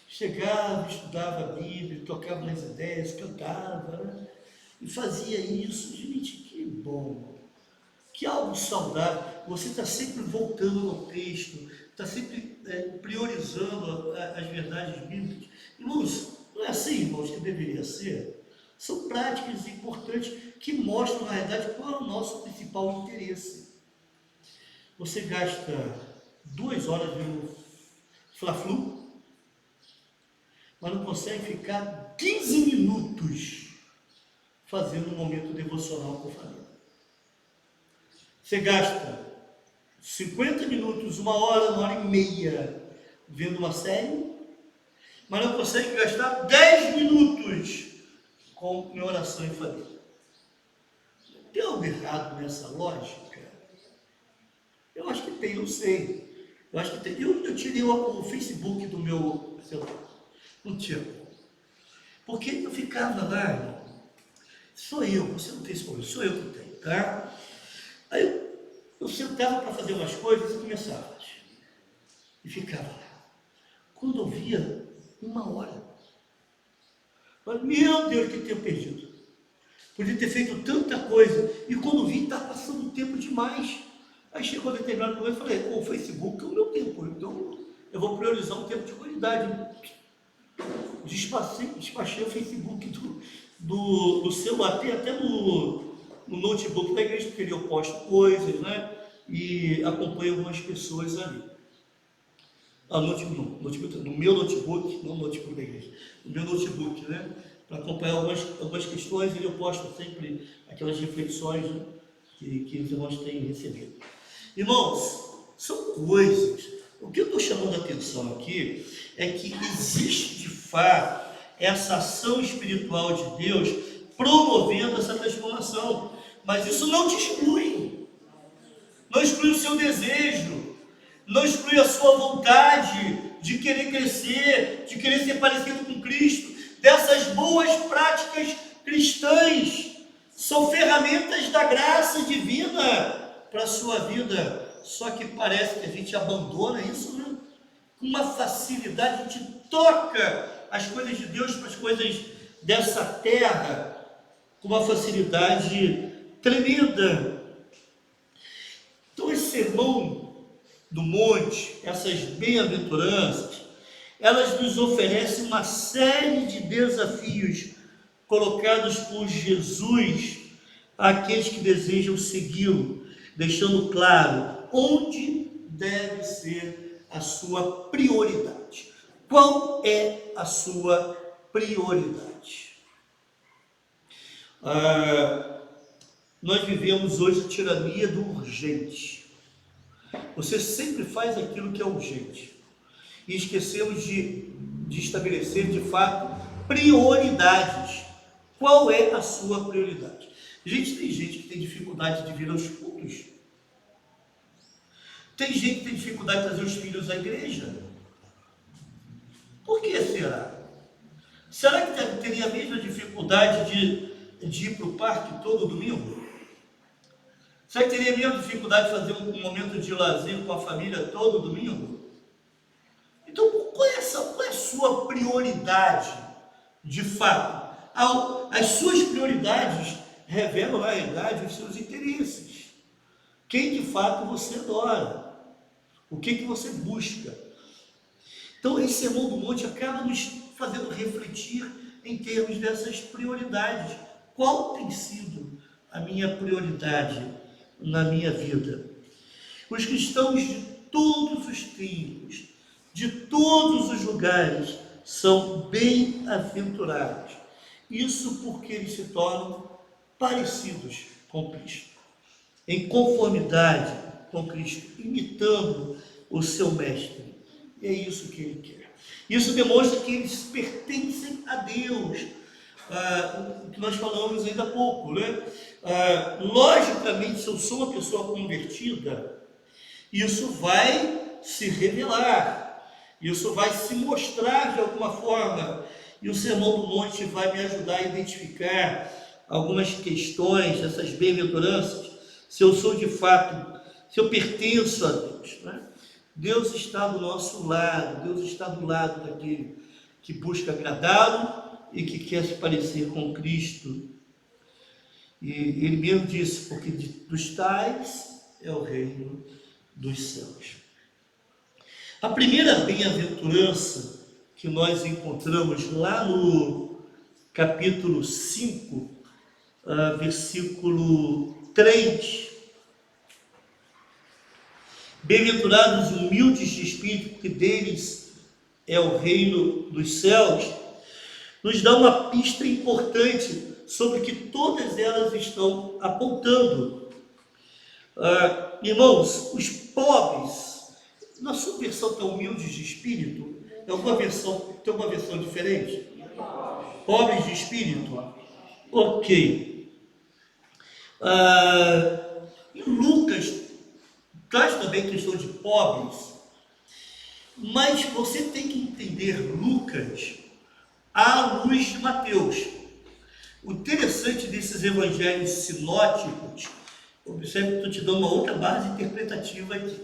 chegava, estudava a Bíblia, tocava nas ideias, cantava, né? E fazia isso. Gente, que bom, que algo saudável. Você está sempre voltando ao texto, está sempre priorizando as verdades bíblicas. Irmãos, não é assim, irmãos, que deveria ser? São práticas importantes que mostram, na realidade, qual é o nosso principal interesse. Você gasta 2 horas vendo Fla-Flu, mas não consegue ficar 15 minutos fazendo um momento devocional com a família. Você gasta 50 minutos, 1 hora, 1h30 vendo uma série, mas não consegue gastar 10 minutos com minha oração em família. Tem algo errado nessa lógica? Eu acho que tem, eu sei. Eu acho que tem. Eu tirei o Facebook do meu celular. Não tinha. Porque eu ficava lá, irmão. Sou eu, você não tem esse problema, sou eu que tenho, tá? Aí eu sentava para fazer umas coisas e começava. E ficava lá. Quando eu via, 1 hora. Falei, meu Deus, que tempo perdido. Podia ter feito tanta coisa. E quando vi, está passando o tempo demais. Aí chegou a determinado momento e falei, o Facebook é o meu tempo, então eu vou priorizar um tempo de qualidade. Despachei o Facebook do celular, tem até no notebook da igreja, porque eu posto coisas, né? E acompanho algumas pessoas ali. No meu notebook, não no notebook da igreja, no meu notebook, né? para acompanhar algumas questões, e eu posto sempre aquelas reflexões, né, que os irmãos têm recebido. Irmãos, são coisas. O que eu estou chamando a atenção aqui é que existe de fato essa ação espiritual de Deus promovendo essa transformação, mas isso não te exclui, não exclui o seu desejo, não exclui a sua vontade de querer crescer, de querer ser parecido com Cristo. Dessas boas práticas cristãs são ferramentas da graça divina para a sua vida. Só que parece que a gente abandona isso, né? Com uma facilidade, a gente troca as coisas de Deus para as coisas dessa terra com uma facilidade tremenda. Então esse sermão do monte, essas bem-aventuranças, elas nos oferecem uma série de desafios colocados por Jesus àqueles que desejam segui-lo, deixando claro onde deve ser a sua prioridade. Qual é a sua prioridade? Nós vivemos hoje a tirania do urgente. Você sempre faz aquilo que é urgente. E esquecemos de estabelecer, de fato, prioridades. Qual é a sua prioridade? Tem gente que tem dificuldade de vir aos cultos. Tem gente que tem dificuldade de trazer os filhos à igreja. Por que será? Será que teria a mesma dificuldade de ir para o parque todo domingo? Será que teria a mesma dificuldade de fazer um momento de lazer com a família todo domingo? Então, qual é a sua prioridade, de fato? As suas prioridades revelam, na realidade, os seus interesses. Quem, de fato, você adora. O que você busca. Então, esse Sermão do Monte acaba nos fazendo refletir em termos dessas prioridades. Qual tem sido a minha prioridade na minha vida? Os cristãos de todos os tempos, de todos os lugares, são bem-aventurados. Isso porque eles se tornam parecidos com Cristo, em conformidade com Cristo, imitando o seu mestre. E é isso que ele quer. Isso demonstra que eles pertencem a Deus. O que nós falamos ainda há pouco, né? Logicamente, se eu sou uma pessoa convertida, isso vai se revelar, isso vai se mostrar de alguma forma, e o Sermão do Monte vai me ajudar a identificar algumas questões, essas bem-aventuranças, se eu sou de fato, se eu pertenço a Deus, né? Deus está do nosso lado, Deus está do lado daquele que busca agradá-lo e que quer se parecer com Cristo. E ele mesmo disse, porque dos tais é o reino dos céus. A primeira bem-aventurança que nós encontramos lá no capítulo 5, versículo 3, bem-aventurados os humildes de espírito, porque deles é o reino dos céus, nos dá uma pista importante sobre o que todas elas estão apontando. Irmãos, os pobres, na sua versão tão humildes de espírito, tem alguma versão diferente? Pobres de espírito? Ok. Em Lucas traz também questão de pobres, mas você tem que entender Lucas à luz de Mateus. O interessante desses evangelhos sinóticos, observe que estou te dando uma outra base interpretativa aqui.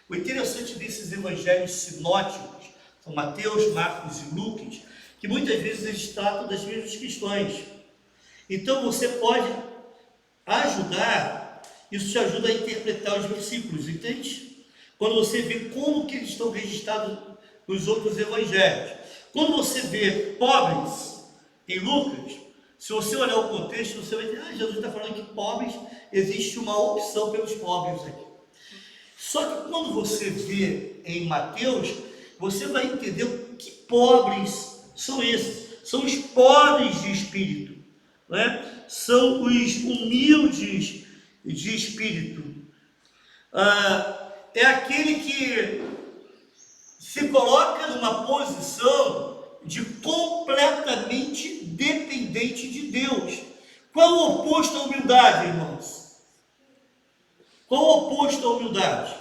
O interessante desses evangelhos sinóticos, são Mateus, Marcos e Lucas, que muitas vezes eles tratam das mesmas questões. Então você pode ajudar, isso te ajuda a interpretar os versículos, entende? Quando você vê como que eles estão registrados nos outros evangelhos. Quando você vê pobres em Lucas, se você olhar o contexto, você vai dizer, Jesus está falando que pobres, existe uma opção pelos pobres aqui. Só que quando você vê em Mateus, você vai entender que pobres são esses. são os pobres de espírito, né? São os humildes de espírito. É aquele que se coloca numa posição de completamente dependente de Deus. Qual é o oposto à humildade, irmãos? Qual é o oposto à humildade?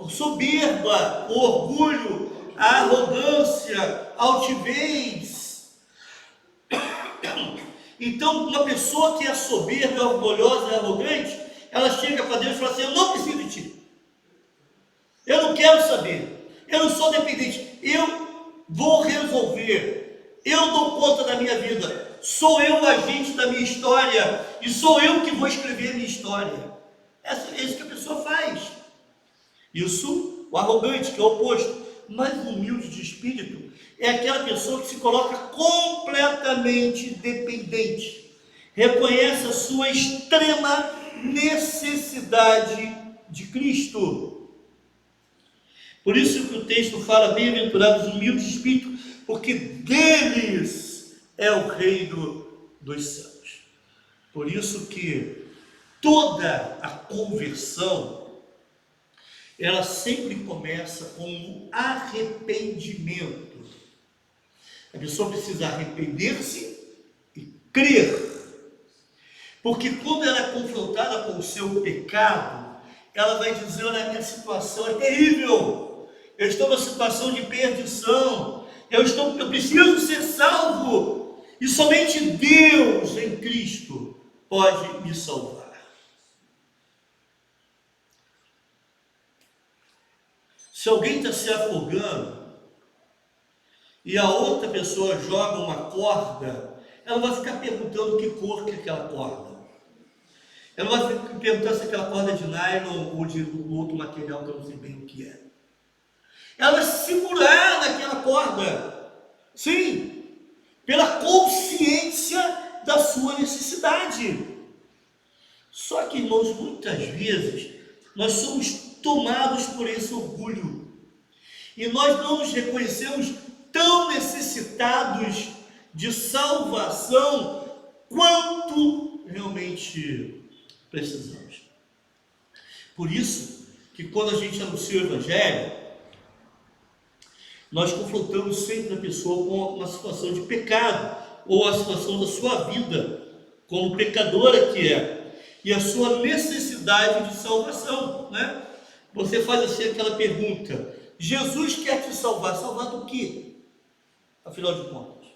Soberba, orgulho, a arrogância, a altivez. Então, uma pessoa que é soberba, orgulhosa e arrogante, ela chega para Deus e fala assim: eu não preciso de ti, eu não quero saber, eu não sou dependente, eu vou resolver, eu dou conta da minha vida, sou eu o agente da minha história, e sou eu que vou escrever a minha história. É isso que a pessoa faz. Isso, o arrogante, que é o oposto. Mas o humilde de espírito é aquela pessoa que se coloca completamente dependente, reconhece a sua extrema necessidade de Cristo. Por isso que o texto fala: bem-aventurados os humildes de espírito, porque deles é o reino dos céus. Por isso que toda a conversão, ela sempre começa com um arrependimento. A pessoa precisa arrepender-se e crer. Porque quando ela é confrontada com o seu pecado, ela vai dizer: olha, a minha situação é terrível, eu estou numa situação de perdição, eu preciso ser salvo, e somente Deus em Cristo pode me salvar. Se alguém está se afogando e a outra pessoa joga uma corda, ela vai ficar perguntando que cor que é aquela corda. Ela vai ficar perguntando se aquela corda é de nylon ou de outro material que eu não sei bem o que é. Ela vai se segurar naquela corda, sim, pela consciência da sua necessidade. Só que, irmãos, muitas vezes nós somos tomados por esse orgulho, e nós não nos reconhecemos tão necessitados de salvação quanto realmente precisamos. Por isso que quando a gente anuncia o Evangelho, nós confrontamos sempre a pessoa com uma situação de pecado, ou a situação da sua vida, como pecadora que é, e a sua necessidade de salvação, né? Você faz assim aquela pergunta: Jesus quer te salvar, salvar do quê? Afinal de contas,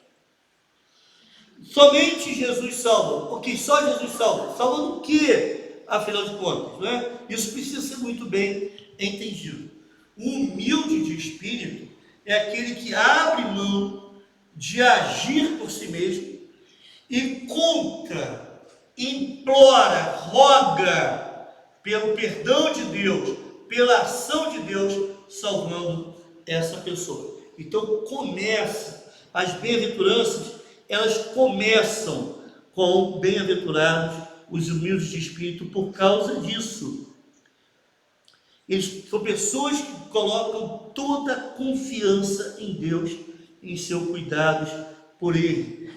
somente Jesus salva, ok, só Jesus salva, salva do quê? Afinal de contas, né? Isso precisa ser muito bem entendido. O humilde de espírito é aquele que abre mão de agir por si mesmo e conta, implora, roga pelo perdão de Deus, pela ação de Deus, salvando essa pessoa. Então as bem-aventuranças, elas começam com bem-aventurados os humildes de espírito por causa disso. Eles são pessoas que colocam toda a confiança em Deus, em seus cuidados por Ele.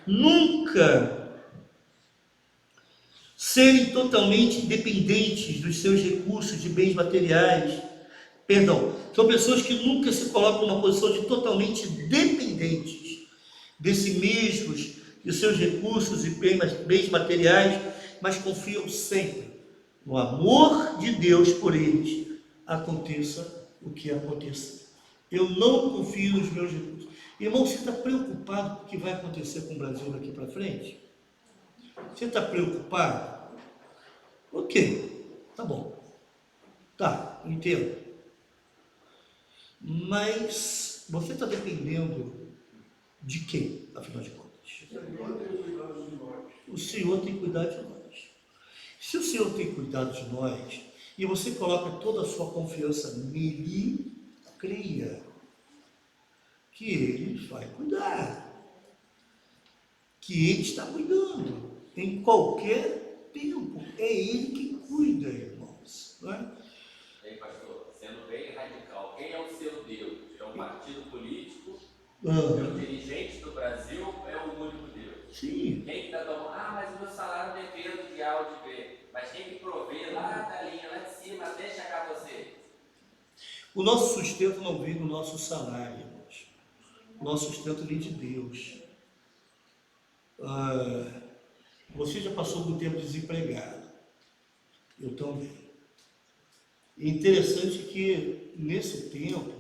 Nunca serem totalmente dependentes dos seus recursos de bens materiais. São pessoas que nunca se colocam numa posição de totalmente dependentes de si mesmos, de seus recursos e bens materiais, mas confiam sempre no amor de Deus por eles, aconteça o que acontecer. Eu não confio nos meus recursos. Irmão, você está preocupado com o que vai acontecer com o Brasil daqui para frente? Você está preocupado? Ok, tá bom. Tá, entendo. Mas você está dependendo de quem, afinal de contas? O Senhor tem cuidado de nós. Se o Senhor tem cuidado de nós, e você coloca toda a sua confiança nele, creia que Ele vai cuidar, que Ele está cuidando em qualquer tempo. É Ele que cuida, irmãos, não é? E aí, pastor, sendo bem radical, quem é o seu Deus? É um partido político Os dirigentes do Brasil é o único Deus. Sim. Quem que está tomando? Ah, mas o meu salário depende de A ou de B. Mas quem que provê lá da linha, lá de cima, até chegar a você? O nosso sustento não vem do nosso salário, irmãos. O nosso sustento vem de Deus. Você já passou por tempo desempregado. Eu também. É interessante que nesse tempo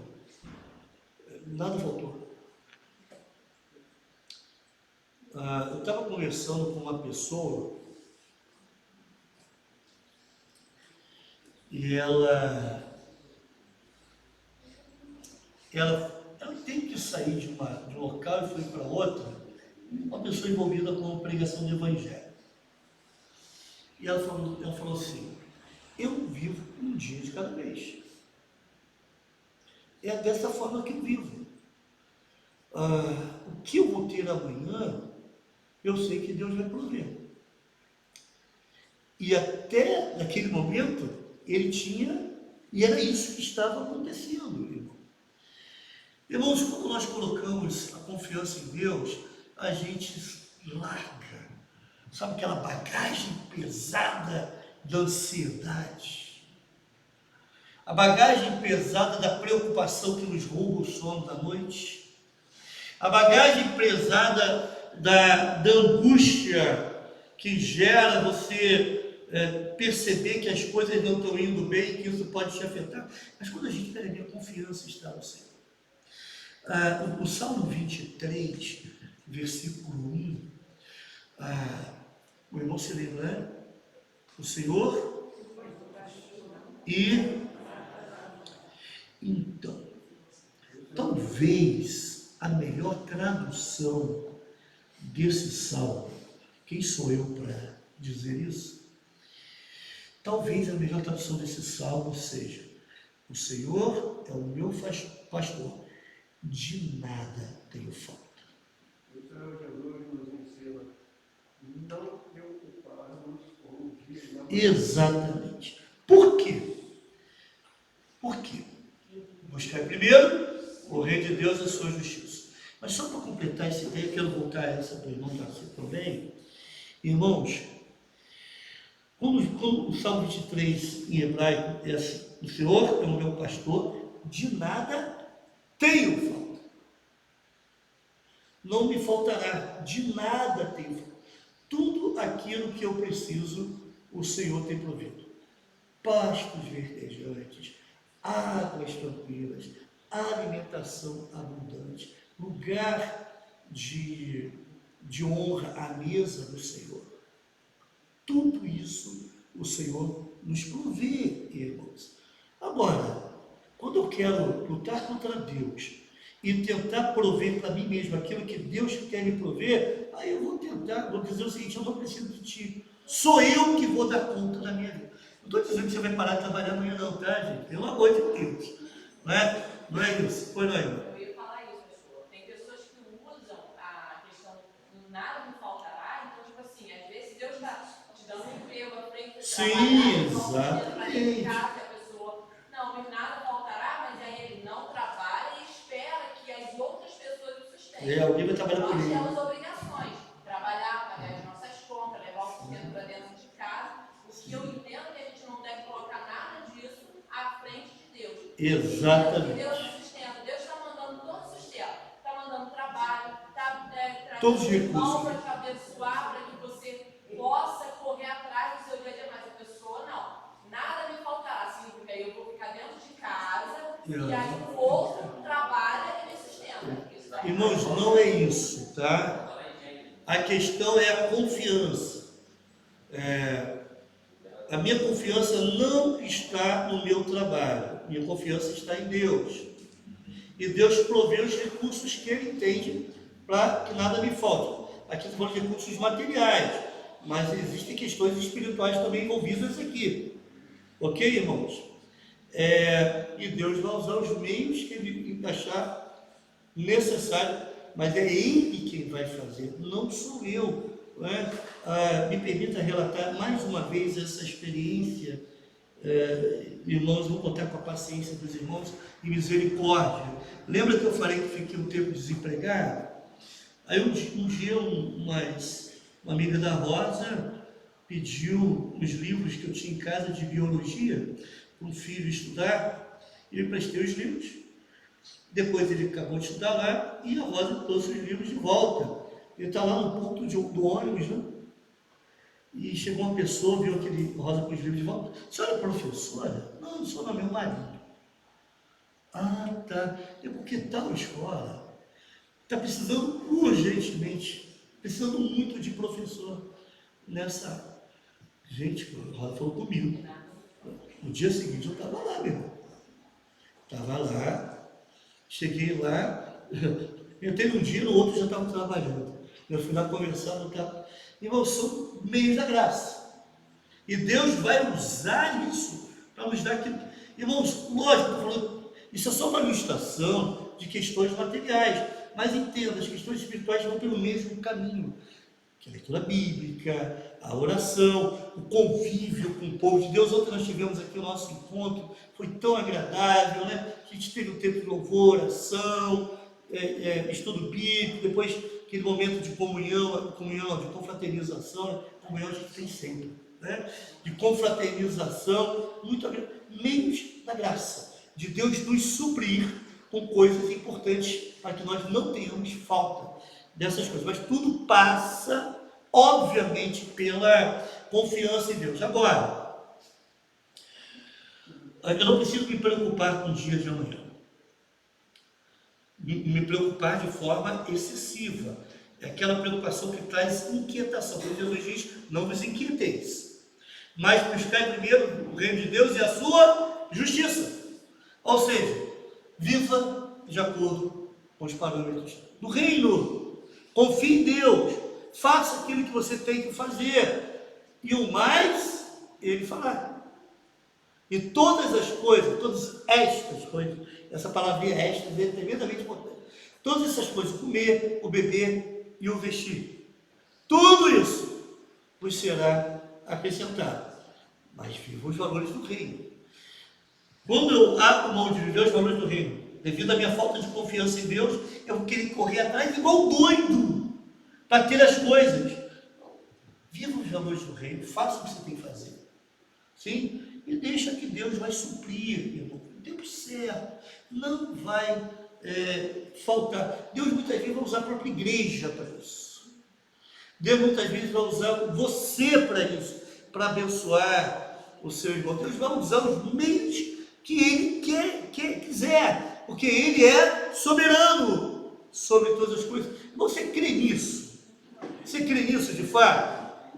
nada faltou. Eu estava conversando com uma pessoa e ela tem que sair de um local e foi para outro, uma pessoa envolvida com a pregação do Evangelho. E ela falou assim, eu vivo um dia de cada vez. É dessa forma que eu vivo. O que eu vou ter amanhã, eu sei que Deus vai prover. E até naquele momento, ele tinha, e era isso que estava acontecendo, irmão. Irmãos, quando nós colocamos a confiança em Deus, a gente larga, sabe aquela bagagem pesada da ansiedade, a bagagem pesada da preocupação que nos rouba o sono da noite, a bagagem pesada da angústia que gera você perceber que as coisas não estão indo bem e que isso pode te afetar. Mas quando a gente pega a minha confiança está no Senhor. O Salmo 23, versículo 1, o irmão se lembra, né? O Senhor e... Então, talvez a melhor tradução desse salmo, quem sou eu para dizer isso? Talvez a melhor tradução desse salmo seja: o Senhor é o meu pastor, de nada tenho falta. O Senhor Jesus nos ensina não preocuparmos com o dia da manhã. Exatamente. Por quê? Por quê? Buscar primeiro o reino de Deus e a sua justiça. Mas só para completar essa ideia, quero voltar a essa do irmão Tarcísio também. Irmãos, quando o Salmo 23 em hebraico é assim: o Senhor é o meu pastor, de nada tenho falta. Não me faltará, de nada tenho falta. Tudo aquilo que eu preciso, o Senhor tem provido. Pastos verdejantes, águas tranquilas, alimentação abundante, lugar de honra à mesa do Senhor. Tudo isso o Senhor nos provê, irmãos. Agora, quando eu quero lutar contra Deus e tentar prover para mim mesmo aquilo que Deus quer me prover, aí eu vou dizer o seguinte: eu não preciso de ti, sou eu que vou dar conta da minha vida. Não estou dizendo que você vai parar de trabalhar amanhã não, tá, gente? Pelo amor de Deus. Não é isso? Foi, não é, irmão? Eu ia falar isso, pastor. Tem pessoas que usam a questão nada me faltará, então, tipo assim, às vezes Deus está te dando um emprego à frente de Sim, exatamente. exatamente. A pessoa, não, nada faltará, mas aí ele não trabalha e espera que as outras pessoas o sustentem. Alguém vai trabalhar por Nós ele. temos obrigações, trabalhar, pagar as nossas contas, levar o sustento para dentro de casa. O que eu entendo é que a gente não deve colocar nada disso à frente de Deus. Exatamente. Deus sustenta, Deus está mandando todo o sustento, está mandando trabalho, está todos os trazendo recursos. para te abençoar, para que você possa correr atrás do seu dia a dia. Mas a pessoa não, nada me faltará, assim, porque aí eu vou ficar dentro de casa e aí o outro trabalha e me sustenta. Irmãos, não é isso, tá? A questão é a confiança. A minha confiança não está no meu trabalho, minha confiança está em Deus. E Deus provê os recursos que Ele entende para que nada me falte. Aqui estamos falando de recursos materiais, mas existem questões espirituais também envolvidas aqui. Ok, irmãos? E Deus vai usar os meios que Ele achar necessário, mas é Ele quem vai fazer, não sou eu. Me permita relatar mais uma vez essa experiência Irmãos, vão contar com a paciência dos irmãos e misericórdia. Lembra que eu falei que fiquei um tempo desempregado? Aí um dia uma amiga da Rosa pediu os livros que eu tinha em casa de biologia para um filho estudar, e eu emprestei os livros. Depois ele acabou de estudar lá e a Rosa trouxe os livros de volta. Ele está lá no ponto do ônibus, né? E chegou uma pessoa, viu aquele Rosa com os livros de volta. A senhora é professora? Não, não sou não, meu marido. Ah, tá. É porque tal escola está precisando urgentemente, precisando muito de professor nessa. Gente, a Rosa falou comigo. No dia seguinte eu estava lá, meu irmão. Estava lá, cheguei lá, entrei num dia, no outro já estava trabalhando. Eu fui lá conversar, não estava. Irmãos, são meios da graça. E Deus vai usar isso para nos dar aquilo. Irmãos, lógico, isso é só uma ilustração de questões materiais. Mas entenda, as questões espirituais vão pelo mesmo caminho. Que a leitura bíblica, a oração, o convívio com o povo de Deus. Ontem nós tivemos aqui o nosso encontro, foi tão agradável, né? A gente teve um tempo de louvor, oração, estudo bíblico, depois aquele momento de comunhão, de confraternização, né? Comunhão a gente tem sempre, né? De confraternização, muito meios da graça, de Deus nos suprir com coisas importantes para que nós não tenhamos falta dessas coisas, mas tudo passa, obviamente, pela confiança em Deus. Agora, eu não preciso me preocupar com o dia de amanhã, me preocupar de forma excessiva, é aquela preocupação que traz inquietação, porque Jesus diz, não vos inquieteis, mas buscai primeiro o reino de Deus e a sua justiça, ou seja, viva de acordo com os parâmetros do reino. Confie em Deus, faça aquilo que você tem que fazer, e o mais, Ele fará. E todas as coisas, todas estas coisas, essa palavrinha estas é tremendamente importante. Todas essas coisas, o comer, o beber e o vestir, tudo isso vos será acrescentado. Mas viva os valores do reino. Quando eu abro mão de viver os valores do reino, devido à minha falta de confiança em Deus, eu vou querer correr atrás igual doido para ter as coisas. Viva os valores do reino, faça o que você tem que fazer. Sim? E deixa que Deus vai suprir, irmão, no tempo certo. Não vai faltar. Deus muitas vezes vai usar a própria igreja para isso. Deus muitas vezes vai usar você para isso, para abençoar o seu irmão. Deus vai usar os meios que Ele quiser. Porque Ele é soberano sobre todas as coisas. Você crê nisso? Você crê nisso de fato?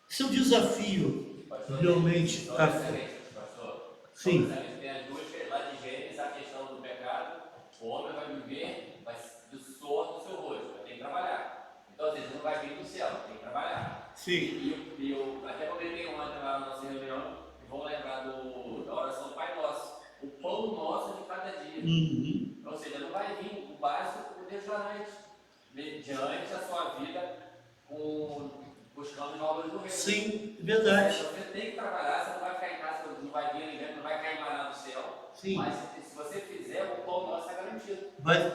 Seu desafio realmente. Pastor, Sim. tem as duas, lá de Gênesis, a questão do pecado. O homem vai viver do suor do seu rosto, vai ter que trabalhar. Então, às vezes, não vai vir do céu, tem que trabalhar. Sim. E eu até comentei ontem lá na nossa reunião, e vou lembrar da oração do Pai Nosso. O pão nosso de cada dia. Uhum. Ou seja, não vai vir o básico por restaurante, mediante a sua vida buscando os valores do reino. Sim, verdade. Você tem que trabalhar, você não vai ficar em casa, não vai vir ninguém, não vai cair maná do céu. Sim. Mas se você fizer, o pão nosso está garantido.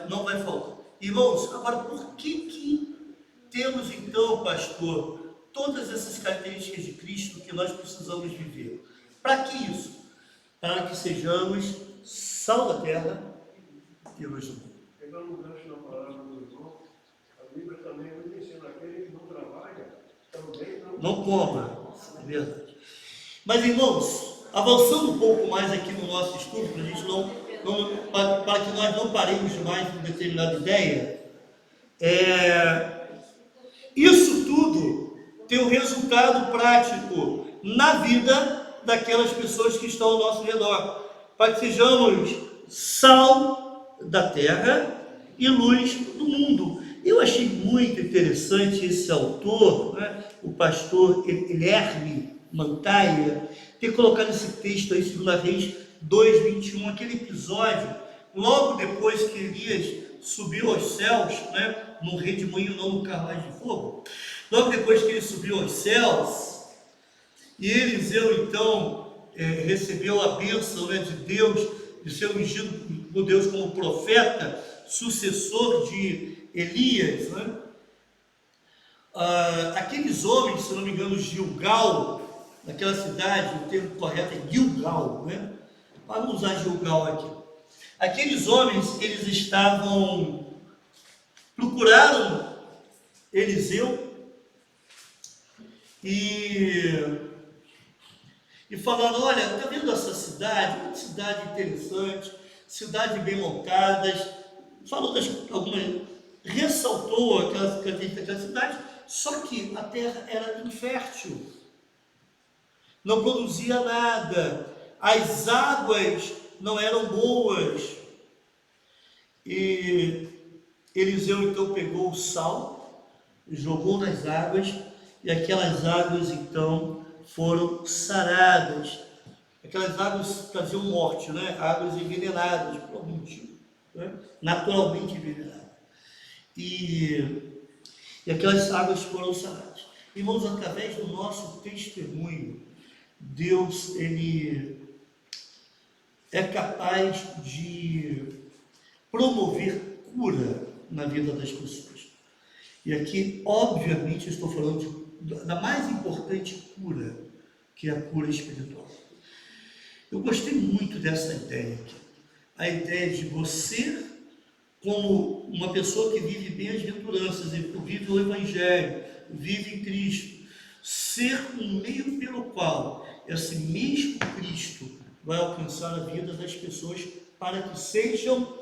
Não vai faltar. Irmãos, agora por que temos então, pastor, todas essas características de Cristo que nós precisamos viver? Para que isso? Para que sejamos sal da terra e luz do mundo. Pegando um gancho na palavra do irmão, a Bíblia também nos ensina aquele que não trabalha, também não coma, é verdade. Mas, irmãos, avançando um pouco mais aqui no nosso estudo, para a gente para que nós não paremos mais em determinada ideia, isso tudo tem um resultado prático na vida daquelas pessoas que estão ao nosso redor, para que sejamos sal da terra e luz do mundo. Eu achei muito interessante esse autor, né, o pastor Guilherme Mantaia, ter colocado esse texto aí, 2 Reis 2:21, aquele episódio, logo depois que Elias subiu aos céus, né, no redemoinho, não no carruagem de fogo, logo depois que ele subiu aos céus, e Eliseu então recebeu a bênção, né, de Deus, de ser ungido por Deus como profeta, sucessor de Elias, né? Aqueles homens, se não me engano, Gilgal, naquela cidade, o termo correto é Gilgal, né? Vamos usar Gilgal aqui. Aqueles homens, eles procuraram Eliseu e falando: olha, está vendo essa cidade? Uma cidade interessante, cidade bem montada. Falou ressaltou aquela cidade, só que a terra era infértil, não produzia nada, as águas não eram boas. E Eliseu então pegou o sal, jogou nas águas, e aquelas águas então foram saradas. Aquelas águas traziam morte, né? Águas envenenadas por algum motivo, né? Naturalmente envenenadas. E aquelas águas foram saradas. Irmãos, através do nosso testemunho, Deus, Ele é capaz de promover cura na vida das pessoas. E aqui, obviamente, eu estou falando da mais importante cura, que é a cura espiritual. Eu gostei muito dessa ideia aqui. A ideia de você, como uma pessoa que vive bem-aventuranças, vive o Evangelho, vive em Cristo, ser um meio pelo qual esse mesmo Cristo vai alcançar a vida das pessoas para que sejam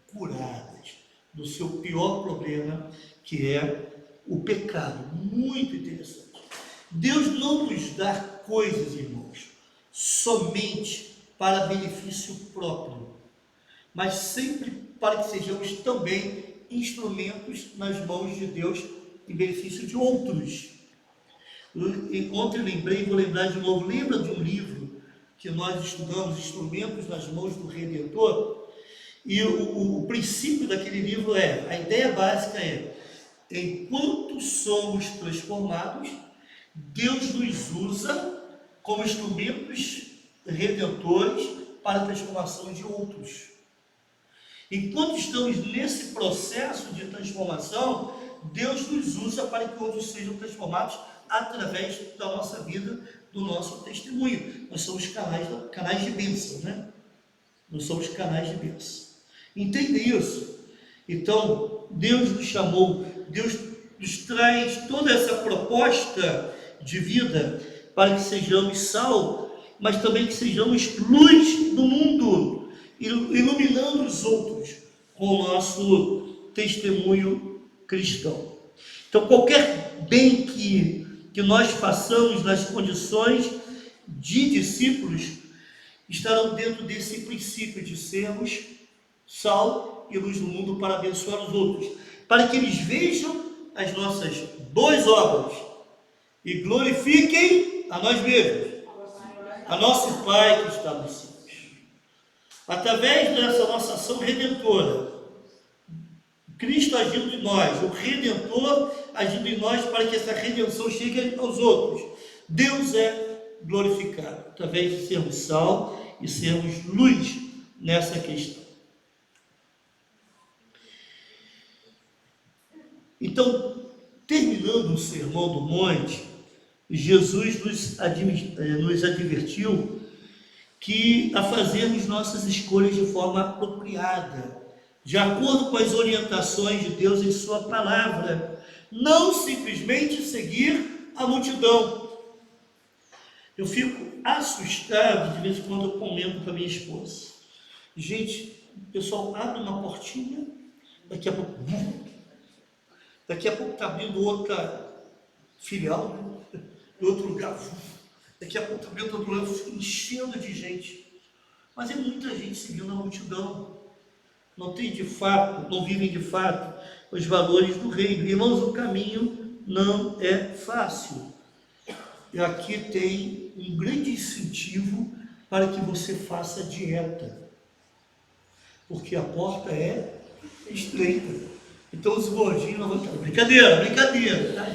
curadas do seu pior problema, que é o pecado. Muito interessante. Deus não nos dá coisas, irmãos, somente para benefício próprio, mas sempre para que sejamos também instrumentos nas mãos de Deus em benefício de outros. Ontem eu lembrei, vou lembrar de novo, lembra de um livro que nós estudamos, Instrumentos nas Mãos do Redentor? E o princípio daquele livro a ideia básica é: enquanto somos transformados, Deus nos usa como instrumentos redentores para a transformação de outros. Enquanto estamos nesse processo de transformação, Deus nos usa para que outros sejam transformados através da nossa vida, do nosso testemunho. Nós somos canais de bênção, né? Nós somos canais de bênção. Entenda isso. Então, Deus nos chamou, Deus nos traz toda essa proposta de vida para que sejamos sal, mas também que sejamos luz do mundo, iluminando os outros com o nosso testemunho cristão. Então, qualquer bem que nós façamos nas condições de discípulos estarão dentro desse princípio de sermos sal e luz do mundo para abençoar os outros, para que eles vejam as nossas boas obras e glorifiquem a nós mesmos, a nosso Pai que está nos céus. Através dessa nossa ação redentora, Cristo agindo em nós, o Redentor agindo em nós para que essa redenção chegue aos outros. Deus é glorificado através de sermos sal e sermos luz nessa questão. Então, terminando o Sermão do Monte, Jesus nos advertiu que a fazermos nossas escolhas de forma apropriada, de acordo com as orientações de Deus em sua palavra, não simplesmente seguir a multidão. Eu fico assustado, de vez em quando eu comento com a minha esposa. Gente, o pessoal abre uma portinha, daqui a pouco está abrindo outra filial, né? De outro lugar, daqui a pouco está abrindo outro lugar, enchendo de gente. Mas é muita gente seguindo a multidão. Não tem de fato, não vivem de fato os valores do reino. Irmãos, o caminho não é fácil. E aqui tem um grande incentivo para que você faça dieta, porque a porta é estreita. Então os gordinhos não vão estar. Brincadeira. Tá?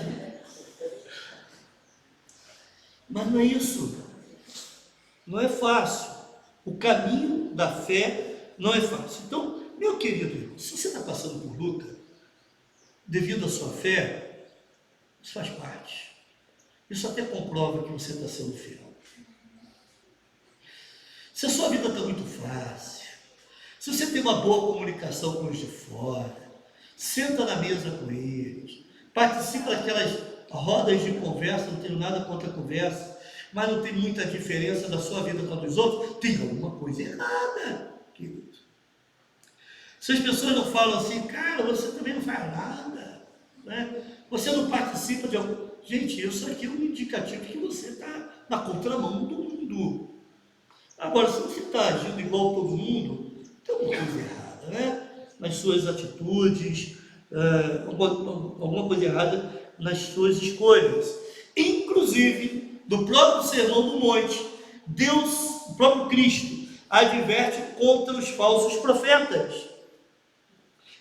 Mas não é isso. não é fácil. O caminho da fé não é fácil. Então, meu querido irmão, se você está passando por luta, devido à sua fé, isso faz parte. Isso até comprova que você está sendo fiel. Se a sua vida está muito fácil, se você tem uma boa comunicação com os de fora, senta na mesa com eles, participa daquelas rodas de conversa, não tenho nada contra a conversa, mas não tem muita diferença da sua vida com a dos outros, tem alguma coisa errada, querido. Se as pessoas não falam assim, cara, você também não faz nada, né? Você não participa de algo. Gente, isso aqui é um indicativo que você está na contramão do mundo. Agora, se você está agindo igual todo mundo, tem alguma coisa errada, né? Nas suas atitudes, alguma coisa errada nas suas escolhas. Inclusive, do próprio Sermão do Monte, Deus, o próprio Cristo, adverte contra os falsos profetas.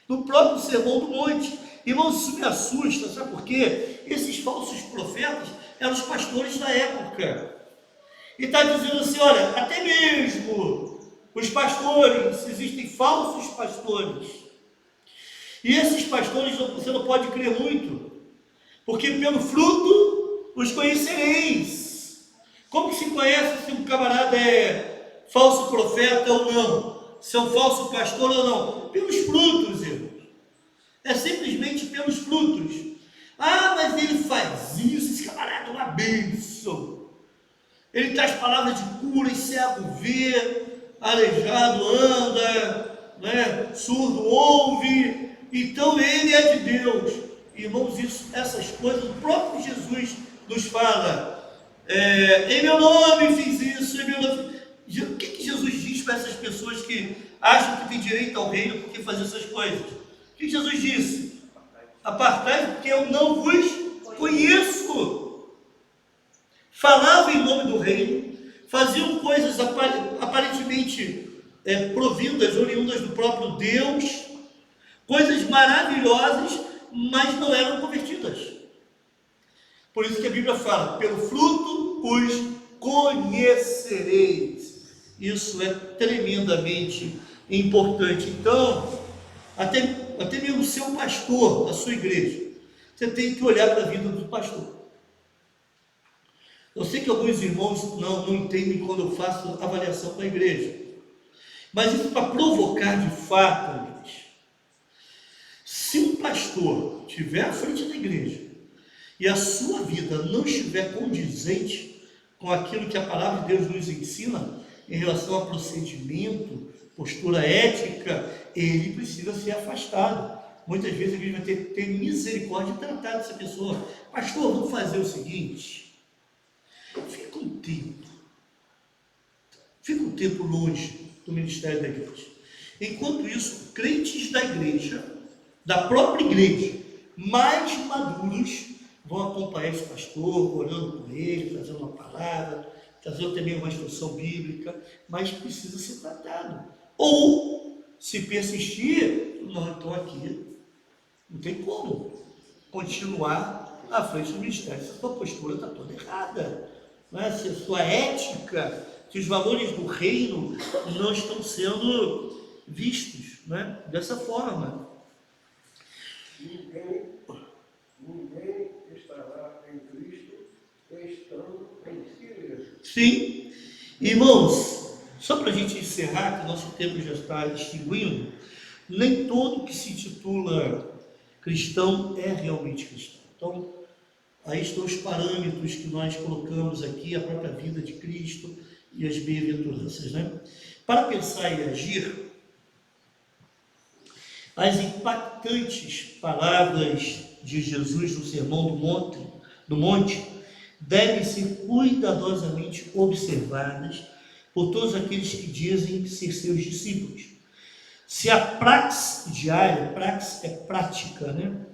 No próprio Sermão do Monte. Irmãos, isso me assusta, sabe por quê? Esses falsos profetas eram os pastores da época. E está dizendo assim, olha, até mesmo os pastores, existem falsos pastores. E esses pastores você não pode crer muito, porque pelo fruto os conhecereis. Como se conhece se um camarada é falso profeta ou não? Se é um falso pastor ou não? Pelos frutos, irmãos. É simplesmente pelos frutos. Ah, mas ele faz isso, esse camarada é uma bênção. Ele traz palavras de cura, e cego vê, aleijado anda, né? Surdo ouve. Então ele é de Deus. Irmãos, essas coisas o próprio Jesus nos fala. Em meu nome fiz isso, em meu nome. O que Jesus diz para essas pessoas que acham que tem direito ao reino porque fazer essas coisas? O que Jesus disse? Apartai, porque eu não vos conheço. Falavam em nome do reino, faziam coisas aparentemente provindas, oriundas do próprio Deus, coisas maravilhosas, mas não eram convertidas. Por isso que a Bíblia fala, pelo fruto os conhecereis. Isso é tremendamente importante. Então, até mesmo ser um pastor da sua igreja, você tem que olhar para a vida do pastor. Eu sei que alguns irmãos não entendem quando eu faço avaliação com a igreja, mas isso para provocar de fato a igreja. Se um pastor estiver à frente da igreja e a sua vida não estiver condizente com aquilo que a palavra de Deus nos ensina em relação a procedimento, postura ética, ele precisa ser afastado. Muitas vezes a igreja vai ter que ter misericórdia de tratar dessa pessoa. Pastor, vamos fazer o seguinte, fica um tempo longe do ministério da igreja. Enquanto isso, crentes da igreja, da própria igreja, mais maduros, vão acompanhar esse pastor, orando por ele, trazendo uma palavra, trazendo também uma instrução bíblica, mas precisa ser tratado. Ou, se persistir, não, então aqui não tem como continuar à frente do ministério. Se a sua postura está toda errada, né? Se a sua ética, se os valores do reino não estão sendo vistos, né? Dessa forma. Ninguém estará em Cristo estando em si mesmo. Sim. Irmãos, só para a gente encerrar, que o nosso tempo já está extinguindo, nem todo que se intitula cristão é realmente cristão. Então, aí estão os parâmetros que nós colocamos aqui, a própria vida de Cristo e as bem-aventuranças, né? Para pensar e agir, as impactantes palavras de Jesus no Sermão do Monte devem ser cuidadosamente observadas por todos aqueles que dizem ser seus discípulos. Se a praxe diária, praxe é prática, né?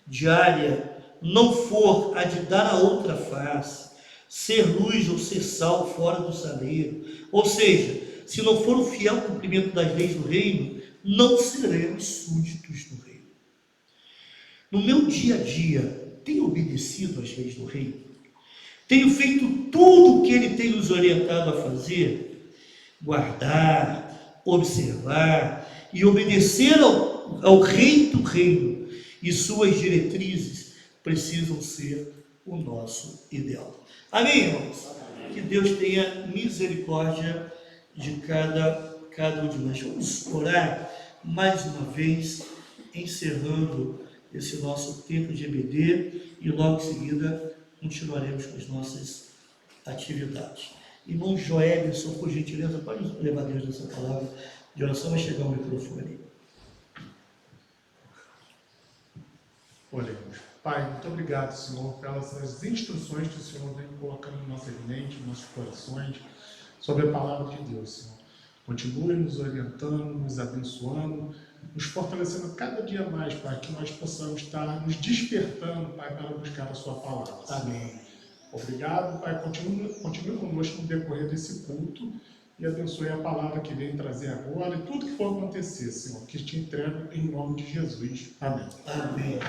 Diária, não for a de dar a outra face, ser luz ou ser sal fora do saleiro, ou seja, se não for o fiel cumprimento das leis do reino, não seremos súditos do reino. No meu dia a dia, tenho obedecido às leis do reino? tenho feito tudo o que Ele tem nos orientado a fazer, guardar, observar e obedecer ao Rei do Reino, e suas diretrizes precisam ser o nosso ideal. Amém, irmãos? Que Deus tenha misericórdia de cada um de nós. Vamos orar mais uma vez, encerrando esse nosso tempo de EBD, e logo em seguida continuaremos com as nossas atividades. Irmão Joelson, por gentileza, pode levar Deus nessa palavra de oração, vai chegar o microfone. Oremos. Pai, muito obrigado, Senhor, pelas instruções que o Senhor vem colocando em nossas mentes, em nossos corações, sobre a palavra de Deus, Senhor. Continue nos orientando, nos abençoando, nos fortalecendo cada dia mais, Pai, que nós possamos estar nos despertando, Pai, para buscar a sua palavra. Amém. Obrigado, Pai. Continue conosco no decorrer desse culto e abençoe a palavra que vem trazer agora e tudo que for acontecer, Senhor, que te entrego em nome de Jesus. Amém. Amém.